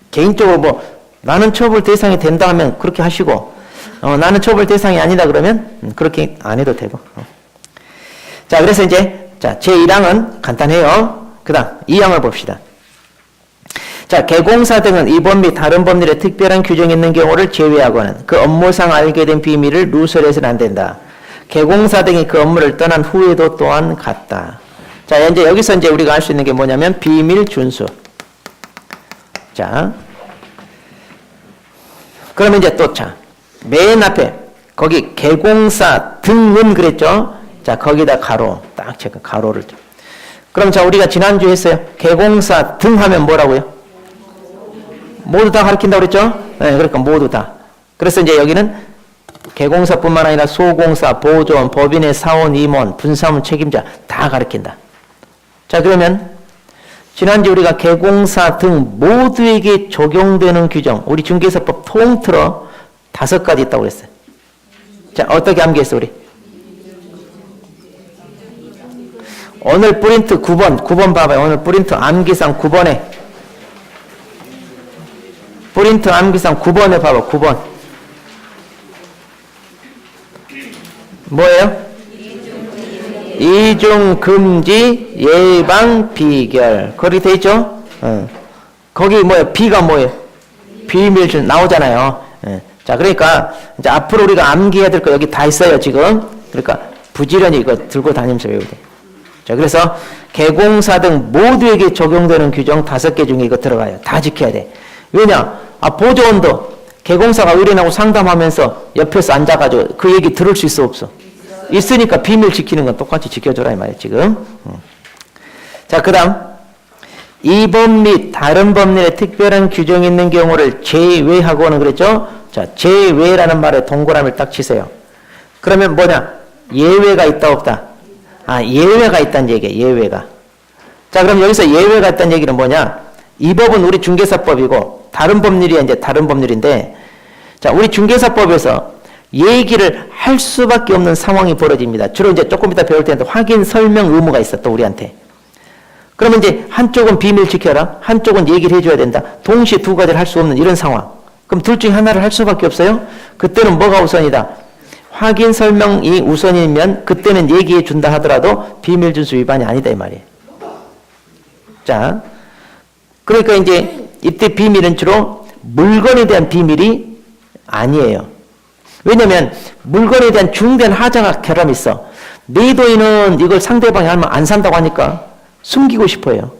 개인적으로 뭐 나는 처벌 대상이 된다 하면 그렇게 하시고 나는 처벌 대상이 아니다 그러면 그렇게 안 해도 되고. 자, 그래서 이제 자 제1항은 간단해요. 그 다음 2항을 봅시다. 자, 개공사 등은 이 법 및 다른 법률에 특별한 규정이 있는 경우를 제외하고는 그 업무상 알게 된 비밀을 누설해서는 안 된다. 개공사 등이 그 업무를 떠난 후에도 또한 같다. 자, 이제 여기서 이제 우리가 알 수 있는 게 뭐냐면 비밀 준수. 자, 그러면 이제 또 자, 맨 앞에 거기 개공사 등은 그랬죠? 자, 거기다 가로 딱 체크 가로를. 그럼 자, 우리가 지난주에 했어요. 개공사 등 하면 뭐라고요? 모두 다 가르친다고 그랬죠? 네, 그러니까 모두 다. 그래서 이제 여기는 개공사뿐만 아니라 소공사, 보조원, 법인의 사원, 임원, 분사원 책임자 다 가르친다. 자, 그러면 지난주 우리가 개공사 등 모두에게 적용되는 규정, 우리 중개사법 통틀어 5가지 있다고 그랬어요. 자, 어떻게 암기했어, 우리? 오늘 프린트 9번 봐봐요. 오늘 프린트 암기상 9번에. 프린트 암기상 9번에 봐봐, 9번. 뭐예요? 이중 금지 예방 비결. 거기 돼 있죠? 거기 뭐예요? B가 뭐예요? 비밀준 나오잖아요. 자, 그러니까 이제 앞으로 우리가 암기해야 될 거 여기 다 있어요, 지금. 그러니까 부지런히 이거 들고 다니면서 외우게 돼. 자, 그래서 개공사 등 모두에게 적용되는 규정 5개 중에 이거 들어가요. 다 지켜야 돼. 왜냐? 보조원도 개공사가 의뢰인하고 상담하면서 옆에서 앉아가지고 그 얘기 들을 수 있어, 없어? 있으니까 비밀 지키는 건 똑같이 지켜줘라 이 말이에요, 지금. 자, 그 다음. 이 법 및 다른 법률에 특별한 규정이 있는 경우를 제외하고는 그랬죠? 자, 제외라는 말에 동그라미를 딱 치세요. 그러면 뭐냐? 예외가 있다, 없다? 예외가 있다는 얘기예요, 예외가. 자, 그럼 여기서 예외가 있다는 얘기는 뭐냐? 이 법은 우리 중개사법이고, 다른 법률이 이제 다른 법률인데, 자, 우리 중개사법에서 얘기를 할 수밖에 없는 상황이 벌어집니다. 주로 이제 조금 이따 배울 텐데 확인 설명 의무가 있어, 또 우리한테. 그러면 이제 한쪽은 비밀 지켜라, 한쪽은 얘기를 해줘야 된다. 동시에 두 가지를 할 수 없는 이런 상황. 그럼 둘 중에 하나를 할 수밖에 없어요? 그때는 뭐가 우선이다? 확인 설명이 우선이면 그때는 얘기해 준다 하더라도 비밀 준수 위반이 아니다 이 말이에요. 자, 그러니까 이제 이때 비밀은 주로 물건에 대한 비밀이 아니에요. 왜냐면 물건에 대한 중대한 하자가 결함이 있어. 매도인은 이걸 상대방이 하면 안 산다고 하니까 숨기고 싶어요.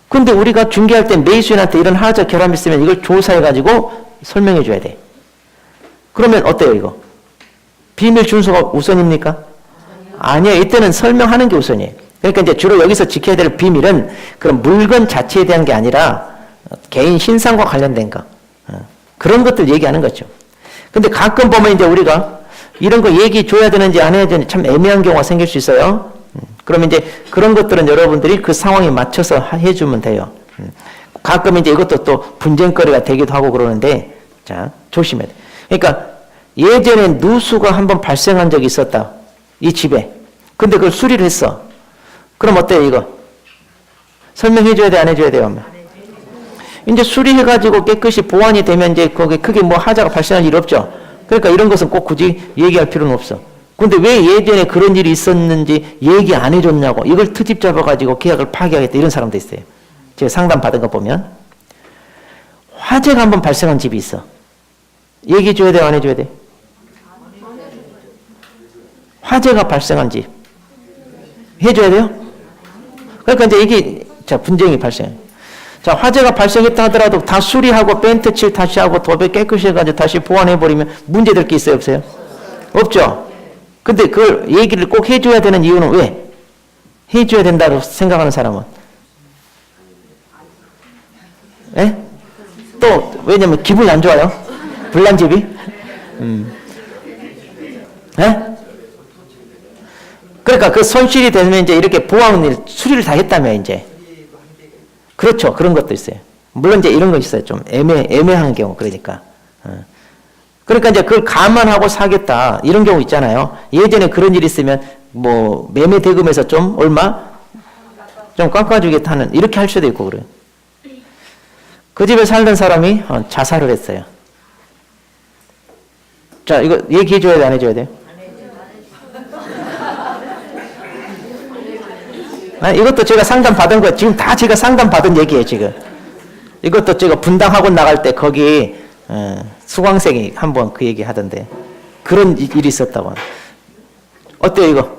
근데 우리가 중개할 때 매수인한테 이런 하자 결함이 있으면 이걸 조사해가지고 설명해 줘야 돼. 그러면 어때요 이거? 비밀 준수가 우선입니까? 아니에요. 이때는 설명하는 게 우선이에요. 그러니까 이제 주로 여기서 지켜야 될 비밀은 그런 물건 자체에 대한 게 아니라 개인 신상과 관련된 거. 그런 것들 얘기하는 거죠. 근데 가끔 보면 이제 우리가 이런 거 얘기 줘야 되는지 안 해야 되는지 참 애매한 경우가 생길 수 있어요. 그러면 이제 그런 것들은 여러분들이 그 상황에 맞춰서 해주면 돼요. 가끔 이제 이것도 또 분쟁거리가 되기도 하고 그러는데, 자, 조심해야 돼. 그러니까 예전에 누수가 한번 발생한 적이 있었다. 이 집에. 근데 그걸 수리를 했어. 그럼 어때요, 이거? 설명해줘야 돼, 안 해줘야 돼요? 이제 수리해가지고 깨끗이 보완이 되면 이제 거기 크게 뭐 하자가 발생할 일 없죠. 그러니까 이런 것은 꼭 굳이 얘기할 필요는 없어. 근데 왜 예전에 그런 일이 있었는지 얘기 안 해줬냐고. 이걸 트집 잡아가지고 계약을 파기하겠다. 이런 사람도 있어요. 제가 상담 받은 거 보면. 화재가 한번 발생한 집이 있어. 얘기해줘야 돼, 안 해줘야 돼? 화재가 발생한 집. 해줘야 돼요? 그러니까 이제 이게, 자, 분쟁이 발생. 자, 화재가 발생했다 하더라도 다 수리하고 벤트 칠 다시 하고 도배 깨끗이 해가지고 다시 보완해버리면 문제될 게 있어요, 없어요? 없죠? 근데 그걸 얘기를 꼭 해줘야 되는 이유는 왜? 해줘야 된다고 생각하는 사람은? 예? 또, 왜냐면 기분이 안 좋아요? 불난 집이? 예? 그러니까 그 손실이 되면 이제 이렇게 보완 일, 수리를 다 했다며, 이제. 그렇죠. 그런 것도 있어요. 물론 이제 이런 거 있어요. 좀 애매한 경우, 그러니까. 그러니까 이제 그걸 감안하고 사겠다. 이런 경우 있잖아요. 예전에 그런 일이 있으면, 뭐, 매매 대금에서 좀 얼마? 좀 깎아주겠다 하는, 이렇게 할 수도 있고, 그래요. 그 집에 살던 사람이 자살을 했어요. 자, 이거 얘기해줘야 돼, 안 해줘야 돼요? 이것도 제가 상담 받은 거, 지금 다 제가 상담 받은 얘기예요, 지금. 이것도 제가 분당학원 나갈 때 거기, 수강생이 한번 그 얘기 하던데. 그런 일이 있었다고. 어때요, 이거?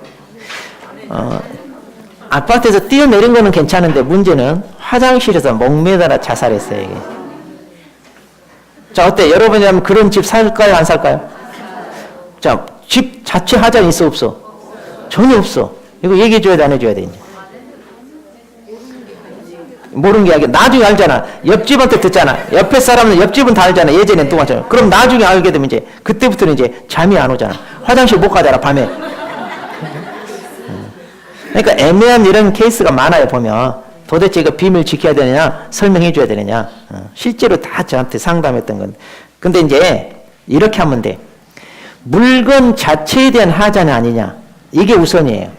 아파트에서 뛰어내린 거는 괜찮은데 문제는 화장실에서 목매달아 자살했어요, 이게. 자, 어때? 여러분이라면 그런 집 살까요, 안 살까요? 자, 집 자체 하자는 있어, 없어? 전혀 없어. 이거 얘기해줘야 돼, 안 해줘야 돼, 이제. 모르는 게 아니라 나중에 알잖아. 옆집한테 듣잖아. 옆에 사람은 옆집은 다 알잖아. 예전엔 동안처럼. 그럼 나중에 알게 되면 이제 그때부터는 이제 잠이 안 오잖아. 화장실 못 가잖아, 밤에. 그러니까 애매한 이런 케이스가 많아요, 보면. 도대체 이거 비밀 지켜야 되느냐? 설명해 줘야 되느냐? 실제로 다 저한테 상담했던 건데. 근데 이제 이렇게 하면 돼. 물건 자체에 대한 하자는 아니냐? 이게 우선이에요.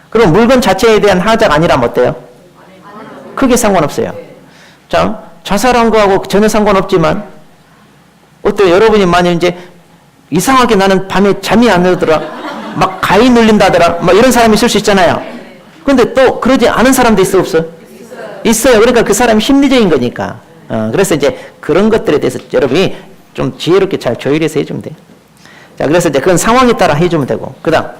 그럼 물건 자체에 대한 하자가 아니라면 어때요? 크게 상관없어요. 자, 자살한 거하고 전혀 상관없지만, 어때요? 여러분이 만약 이제 이상하게 나는 밤에 잠이 안 오더라, 막 가위 눌린다더라, 막 이런 사람이 있을 수 있잖아요. 근데 또 그러지 않은 사람도 있어, 없어? 있어요. 그러니까 그 사람이 심리적인 거니까. 그래서 이제 그런 것들에 대해서 여러분이 좀 지혜롭게 잘 조율해서 해주면 돼요. 자, 그래서 이제 그건 상황에 따라 해주면 되고. 그 다음.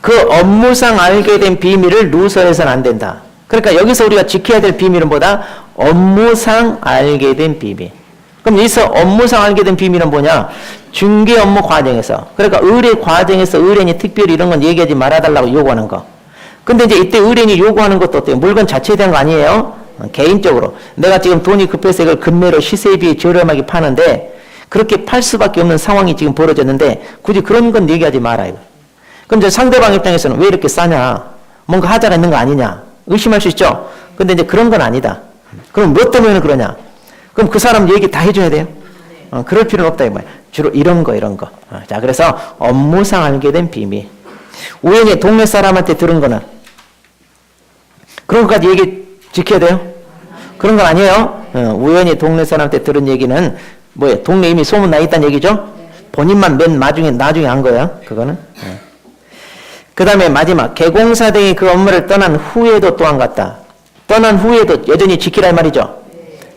그 업무상 알게 된 비밀을 누설해서는 안 된다. 그러니까 여기서 우리가 지켜야 될 비밀은 뭐다? 업무상 알게 된 비밀. 그럼 여기서 업무상 알게 된 비밀은 뭐냐? 중개 업무 과정에서. 그러니까 의뢰 과정에서 의뢰인이 특별히 이런 건 얘기하지 말아달라고 요구하는 거. 근데 이제 이때 의뢰인이 요구하는 것도 어때요? 물건 자체에 대한 거 아니에요? 개인적으로. 내가 지금 돈이 급해서 이걸 금매로 시세에 비해 저렴하게 파는데 그렇게 팔 수밖에 없는 상황이 지금 벌어졌는데 굳이 그런 건 얘기하지 마라, 이거. 그럼 이제 상대방 입장에서는 왜 이렇게 싸냐? 뭔가 하자가 있는 거 아니냐? 의심할 수 있죠? 근데 이제 그런 건 아니다. 그럼 뭐 때문에 그러냐? 그럼 그 사람 얘기 다 해줘야 돼요? 그럴 필요는 없다, 이 말이야. 주로 이런 거. 자, 그래서 업무상 알게 된 비밀. 우연히 동네 사람한테 들은 거는 그런 것까지 얘기 지켜야 돼요? 그런 건 아니에요. 우연히 동네 사람한테 들은 얘기는 뭐예요? 동네 이미 소문 나 있다는 얘기죠? 본인만 맨 나중에 한 거야, 그거는. 그 다음에 마지막, 개공사 등이 그 업무를 떠난 후에도 또한 같다. 떠난 후에도 여전히 지키라 이 말이죠.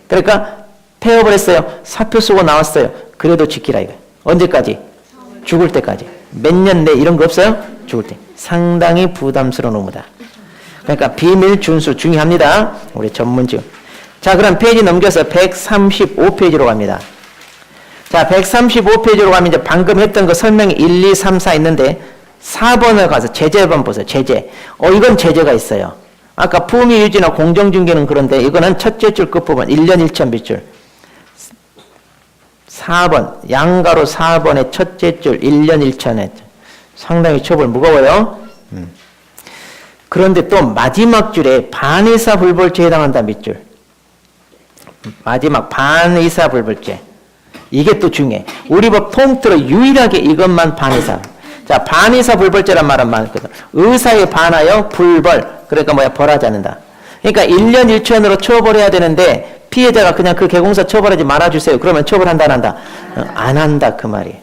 그러니까 폐업을 했어요. 사표 쓰고 나왔어요. 그래도 지키라 이거예요. 언제까지? 죽을 때까지. 몇 년 내 이런 거 없어요? 죽을 때. 상당히 부담스러운 업무다. 그러니까 비밀 준수 중요합니다. 우리 전문직. 자, 그럼 페이지 넘겨서 135페이지로 갑니다. 자, 135페이지로 가면 이제 방금 했던 거 설명이 1, 2, 3, 4 있는데 4번을 가서 제재 한번 보세요. 제재. 이건 제재가 있어요. 아까 품위 유지나 공정중개는 그런데 이거는 첫째 줄 끝부분 1년 1천 밑줄. 4번. 양가로 4번의 첫째 줄 1년 1천에 상당히 처벌 무거워요. 그런데 또 마지막 줄에 반의사 불벌죄에 해당한다 밑줄. 마지막 반의사 불벌죄. 이게 또 중요해. 우리 법 통틀어 유일하게 이것만 반의사. 자, 반의사 불벌죄란 말은 많거든. 의사에 반하여 불벌. 그러니까 뭐야? 벌하지 않는다. 그러니까 1년 1천으로 처벌해야 되는데 피해자가 그냥 그 개공사 처벌하지 말아주세요. 그러면 처벌한다 안 한다? 안 한다 그 말이.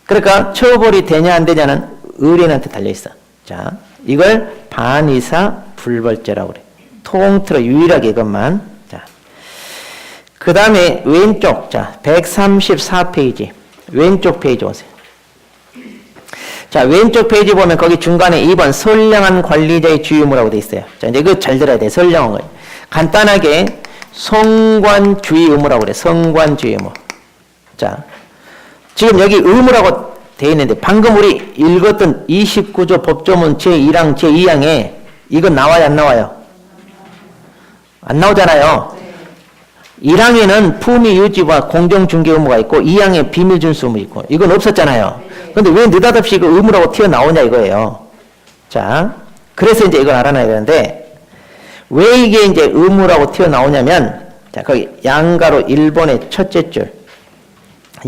그러니까 처벌이 되냐 안 되냐는 의뢰인한테 달려있어. 자, 이걸 반의사 불벌죄라고 그래. 통틀어 유일하게 이것만. 자, 그 다음에 왼쪽. 자, 134페이지. 왼쪽 페이지 오세요. 자, 왼쪽 페이지 보면 거기 중간에 2번 선량한 관리자의 주의무라고 돼 있어요. 자, 이제 이거 잘 들어야 돼. 선량한 거. 간단하게 성관주의 의무라고 그래. 성관주의 의무. 자, 지금 여기 의무라고 돼 있는데 방금 우리 읽었던 29조 법조문 제1항 제2항에 이건 나와요 안 나와요? 안 나오잖아요. 1항에는 품위 유지와 공정중개 의무가 있고 2항에 비밀준수 의무 있고 이건 없었잖아요. 근데 왜 느닷없이 이거 의무라고 튀어나오냐 이거예요. 자, 그래서 이제 이걸 알아놔야 되는데 왜 이게 이제 의무라고 튀어나오냐면 자, 거기 양가로 1번의 첫째 줄.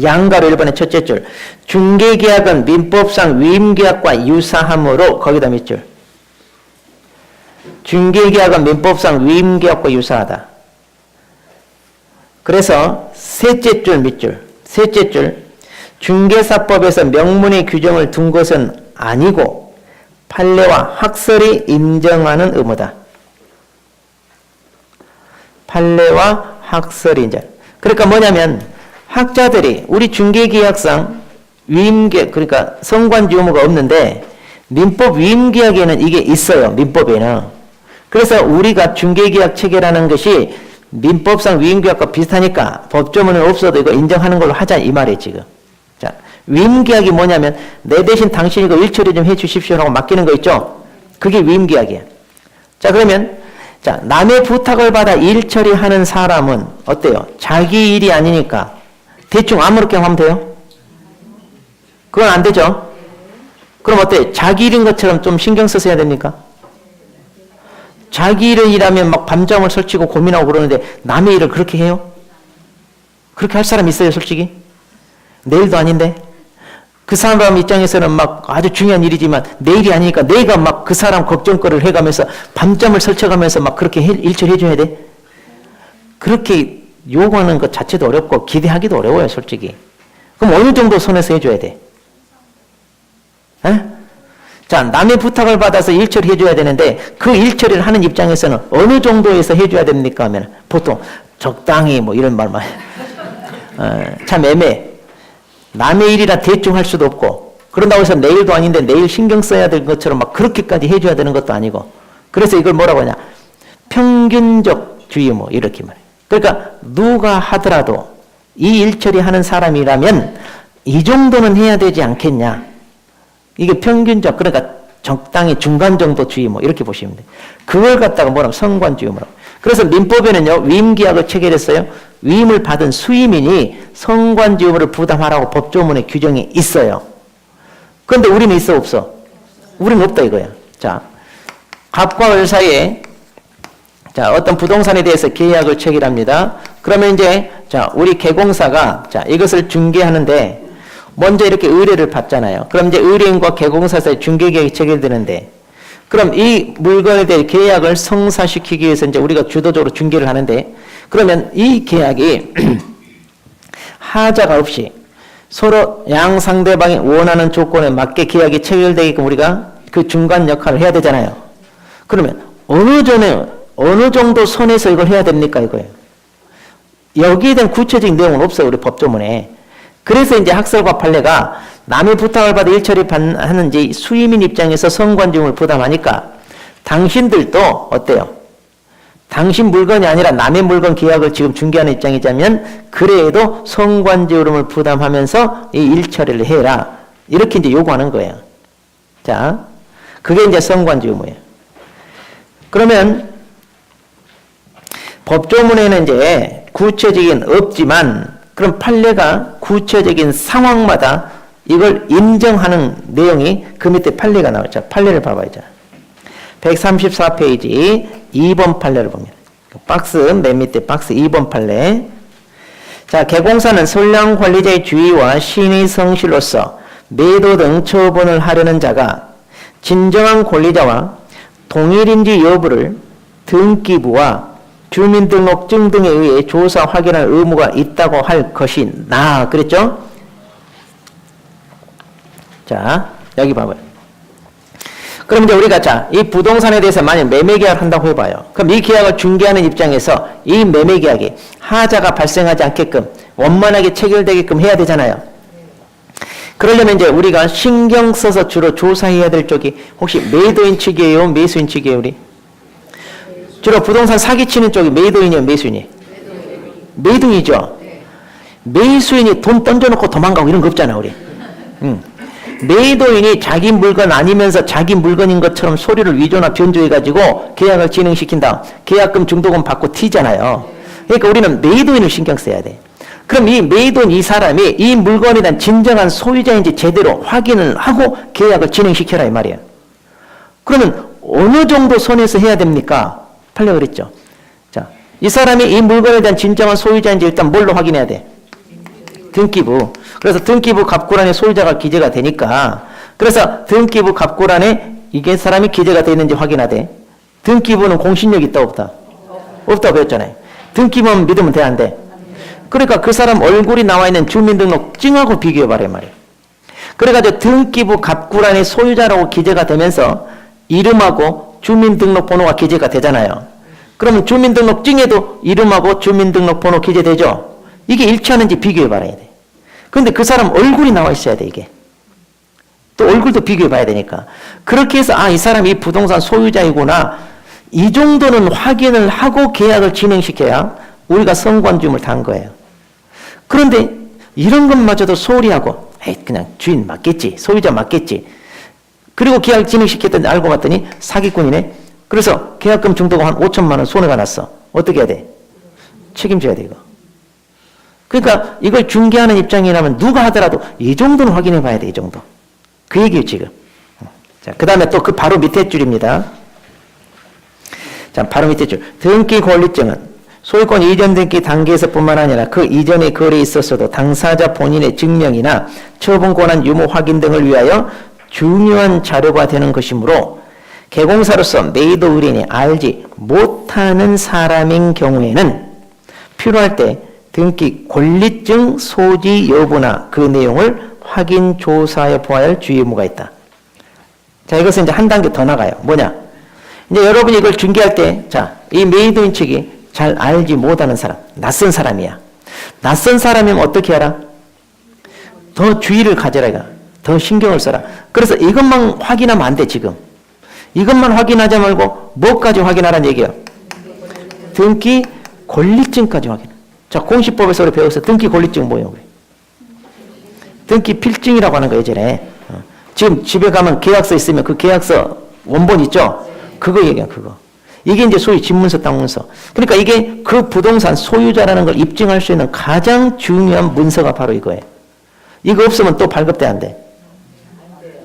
양가로 1번의 첫째 줄. 중개계약은 민법상 위임계약과 유사하므로 거기다 밑줄. 중개계약은 민법상 위임계약과 유사하다. 그래서 셋째 줄 밑줄. 셋째 줄. 중개사법에서 명문의 규정을 둔 것은 아니고 판례와 학설이 인정하는 의무다. 판례와 학설이 인정. 그러니까 뭐냐면 학자들이 우리 중개계약상 위임계약, 그러니까 성관지 의무가 없는데 민법 위임계약에는 이게 있어요. 민법에는. 그래서 우리가 중개계약 체계라는 것이 민법상 위임계약과 비슷하니까 법조문은 없어도 이거 인정하는 걸로 하자 이 말이에요 지금. 자, 위임계약이 뭐냐면 내 대신 당신이 이거 일처리 좀 해주십시오 라고 맡기는 거 있죠. 그게 위임계약이에요. 자, 그러면 자, 남의 부탁을 받아 일처리하는 사람은 어때요? 자기 일이 아니니까 대충 아무렇게 하면 돼요? 그건 안 되죠. 그럼 어때요? 자기 일인 것처럼 좀 신경 써서 해야 됩니까? 자기 일이라면 막 밤잠을 설치고 고민하고 그러는데 남의 일을 그렇게 해요? 그렇게 할 사람 있어요, 솔직히? 내일도 아닌데? 그 사람 입장에서는 막 아주 중요한 일이지만 내일이 아니니까 내가 막 그 사람 걱정거리를 해가면서 밤잠을 설쳐가면서 막 그렇게 일 처리해줘야 돼? 그렇게 요구하는 것 자체도 어렵고 기대하기도 어려워요, 솔직히. 그럼 어느 정도 선에서 해줘야 돼? 에? 자, 남의 부탁을 받아서 일 처리해줘야 되는데 그 일 처리를 하는 입장에서는 어느 정도에서 해줘야 됩니까? 하면 보통 적당히 뭐 이런 말만 참 애매해. 남의 일이라 대충 할 수도 없고 그런다고 해서 내일도 아닌데 내일 신경 써야 될 것처럼 막 그렇게까지 해줘야 되는 것도 아니고 그래서 이걸 뭐라고 하냐 평균적 주의 뭐 이렇게 말해. 그러니까 누가 하더라도 이 일 처리하는 사람이라면 이 정도는 해야 되지 않겠냐. 이게 평균적 그러니까 적당히 중간 정도 주의 뭐 이렇게 보시면 돼요. 그걸 갖다가 뭐라고 성관주의 뭐라고. 그래서 민법에는요 위임계약을 체결했어요. 위임을 받은 수임인이 성관지음을 부담하라고 법조문에 규정이 있어요. 그런데 우리는 있어 없어? 우리는 없다 이거야. 자, 갑과 을 사이에 자 어떤 부동산에 대해서 계약을 체결합니다. 그러면 이제 자 우리 개공사가 자 이것을 중개하는데 먼저 이렇게 의뢰를 받잖아요. 그럼 이제 의뢰인과 개공사 사이 중개계약이 체결되는데 그럼 이 물건에 대해 계약을 성사시키기 위해서 이제 우리가 주도적으로 중개를 하는데 그러면 이 계약이 하자가 없이 서로 양 상대방이 원하는 조건에 맞게 계약이 체결되게끔 우리가 그 중간 역할을 해야 되잖아요. 그러면 어느 정도 선에서 이걸 해야 됩니까 이거예요. 여기에 대한 구체적인 내용은 없어요 우리 법조문에. 그래서 이제 학설과 판례가 남의 부탁을 받아 일처리 하는지 수임인 입장에서 성관지음을 부담하니까 당신들도 어때요? 당신 물건이 아니라 남의 물건 계약을 지금 중개하는 입장이자면 그래도 성관지음을 부담하면서 이 일처리를 해라. 이렇게 이제 요구하는 거예요. 자, 그게 이제 성관지음이에요. 그러면 법조문에는 이제 구체적인 없지만 그럼 판례가 구체적인 상황마다 이걸 인정하는 내용이 그 밑에 판례가 나오죠. 판례를 봐봐야죠. 134페이지 2번 판례를 봅니다. 박스 맨 밑에 박스 2번 판례. 자, 개공사는 선량 관리자의 주의와 신의 성실로서 매도 등 처분을 하려는 자가 진정한 권리자와 동일인지 여부를 등기부와 주민등록증 등에 의해 조사 확인할 의무가 있다고 할 것이나 그랬죠? 자, 여기 봐봐요. 그럼 이제 우리가 자, 이 부동산에 대해서 만약 매매 계약을 한다고 해봐요. 그럼 이 계약을 중개하는 입장에서 이 매매 계약이 하자가 발생하지 않게끔 원만하게 체결되게끔 해야 되잖아요. 그러려면 이제 우리가 신경 써서 주로 조사해야 될 쪽이 혹시 매도인 측이에요? 매수인 측이에요? 우리? 주로 부동산 사기치는 쪽이 매도인이에요? 매수인이에요? 매도인이죠? 매수인이 돈 던져놓고 도망가고 이런 거 없잖아 우리. 매도인이 자기 물건 아니면서 자기 물건인 것처럼 소리를 위조나 변조해가지고 계약을 진행시킨다. 계약금 중도금 받고 튀잖아요. 그러니까 우리는 매도인을 신경 써야 돼. 그럼 이 매도인 이 사람이 이 물건에 대한 진정한 소유자인지 제대로 확인을 하고 계약을 진행시켜라 이 말이에요. 그러면 어느 정도 선에서 해야 됩니까? 판례가 그랬죠. 자, 이 사람이 이 물건에 대한 진정한 소유자인지 일단 뭘로 확인해야 돼? 등기부. 그래서 등기부 갑구란에 소유자가 기재가 되니까 그래서 등기부 갑구란에 이게 사람이 기재가 되어 있는지 확인하되 등기부는 공신력이 있다 없다? 없다고 배웠잖아요. 등기부만 믿으면 돼 안 돼? 그러니까 그 사람 얼굴이 나와 있는 주민등록증하고 비교해봐라 말이에요. 그래가지고 등기부 갑구란의 소유자라고 기재가 되면서 이름하고 주민등록번호가 기재가 되잖아요. 그러면 주민등록증에도 이름하고 주민등록번호 기재되죠? 이게 일치하는지 비교해봐야 돼. 그런데 그 사람 얼굴이 나와 있어야 돼 이게. 또 얼굴도 비교해봐야 되니까. 그렇게 해서 아, 이 사람이 이 부동산 소유자이구나. 이 정도는 확인을 하고 계약을 진행시켜야 우리가 성관주임을 단 거예요. 그런데 이런 것마저도 소홀히 하고 에이, 그냥 주인 맞겠지. 소유자 맞겠지. 그리고 계약을 진행시켰더니 알고 봤더니 사기꾼이네. 그래서 계약금 중도금 한 5천만 원 손해가 났어. 어떻게 해야 돼? 책임져야 돼 이거. 그러니까 이걸 중개하는 입장이라면 누가 하더라도 이 정도는 확인해 봐야 돼. 이 정도. 그 얘기예요 지금. 자, 그 다음에 또 그 바로 밑에 줄입니다. 자, 바로 밑에 줄. 등기 권리증은 소유권 이전 등기 단계에서뿐만 아니라 그 이전의 거래에 있어서도 당사자 본인의 증명이나 처분 권한 유무 확인 등을 위하여 중요한 자료가 되는 것이므로 개공사로서 메이드 의뢰인이 알지 못하는 사람인 경우에는 필요할 때 등기 권리증 소지 여부나 그 내용을 확인 조사해 보아야 할 주의 의무가 있다. 자, 이것은 이제 한 단계 더 나가요. 뭐냐? 이제 여러분이 이걸 중개할 때, 자, 이 메이드인 측이 잘 알지 못하는 사람, 낯선 사람이야. 낯선 사람이면 어떻게 하라? 더 주의를 가져라, 이거. 더 신경을 써라. 그래서 이것만 확인하면 안 돼, 지금. 이것만 확인하지 말고 뭐까지 확인하라는 얘기예요? 등기 권리증까지 확인. 자, 공시법에서 우리 배웠어. 등기 권리증 뭐예요? 우리? 등기 필증이라고 하는 거 예전에. 지금 집에 가면 계약서 있으면 그 계약서 원본 있죠? 그거 얘기야, 그거. 이게 이제 소위 집문서, 땅문서. 그러니까 이게 그 부동산 소유자라는 걸 입증할 수 있는 가장 중요한 문서가 바로 이거예요. 이거 없으면 또 발급돼 안 돼?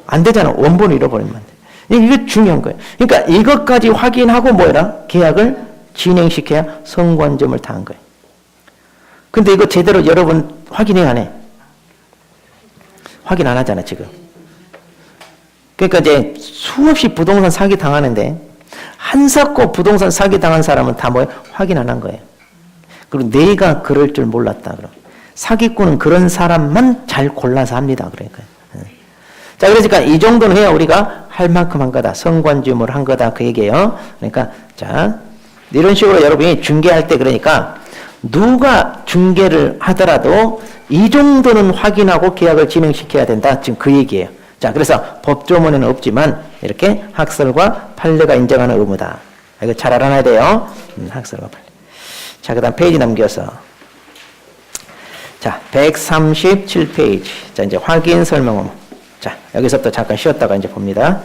안 되잖아. 원본을 잃어버리면 안 돼. 이게 중요한 거예요. 그러니까 이것까지 확인하고 뭐라? 계약을 진행시켜야 성관점을 당한 거예요. 근데 이거 제대로 여러분 확인해 안 해? 확인 안 하잖아, 지금. 그러니까 이제 수없이 부동산 사기 당하는데 한사코 부동산 사기 당한 사람은 다 뭐예요? 확인 안 한 거예요. 그리고 내가 그럴 줄 몰랐다. 그럼 사기꾼은 그런 사람만 잘 골라서 합니다. 그러니까. 자, 그러니까 이 정도는 해야 우리가 할 만큼 한 거다. 성관주의무를 한 거다. 그 얘기예요. 그러니까 자, 이런 식으로 여러분이 중개할 때 그러니까 누가 중개를 하더라도 이 정도는 확인하고 계약을 진행시켜야 된다. 지금 그 얘기예요. 자, 그래서 법조문에는 없지만 이렇게 학설과 판례가 인정하는 의무다. 이거 잘 알아놔야 돼요. 학설과 판례. 자, 그 다음 페이지 넘겨서. 자, 137페이지. 자, 이제 확인 설명 의무. 자, 여기서부터 잠깐 쉬었다가 이제 봅니다.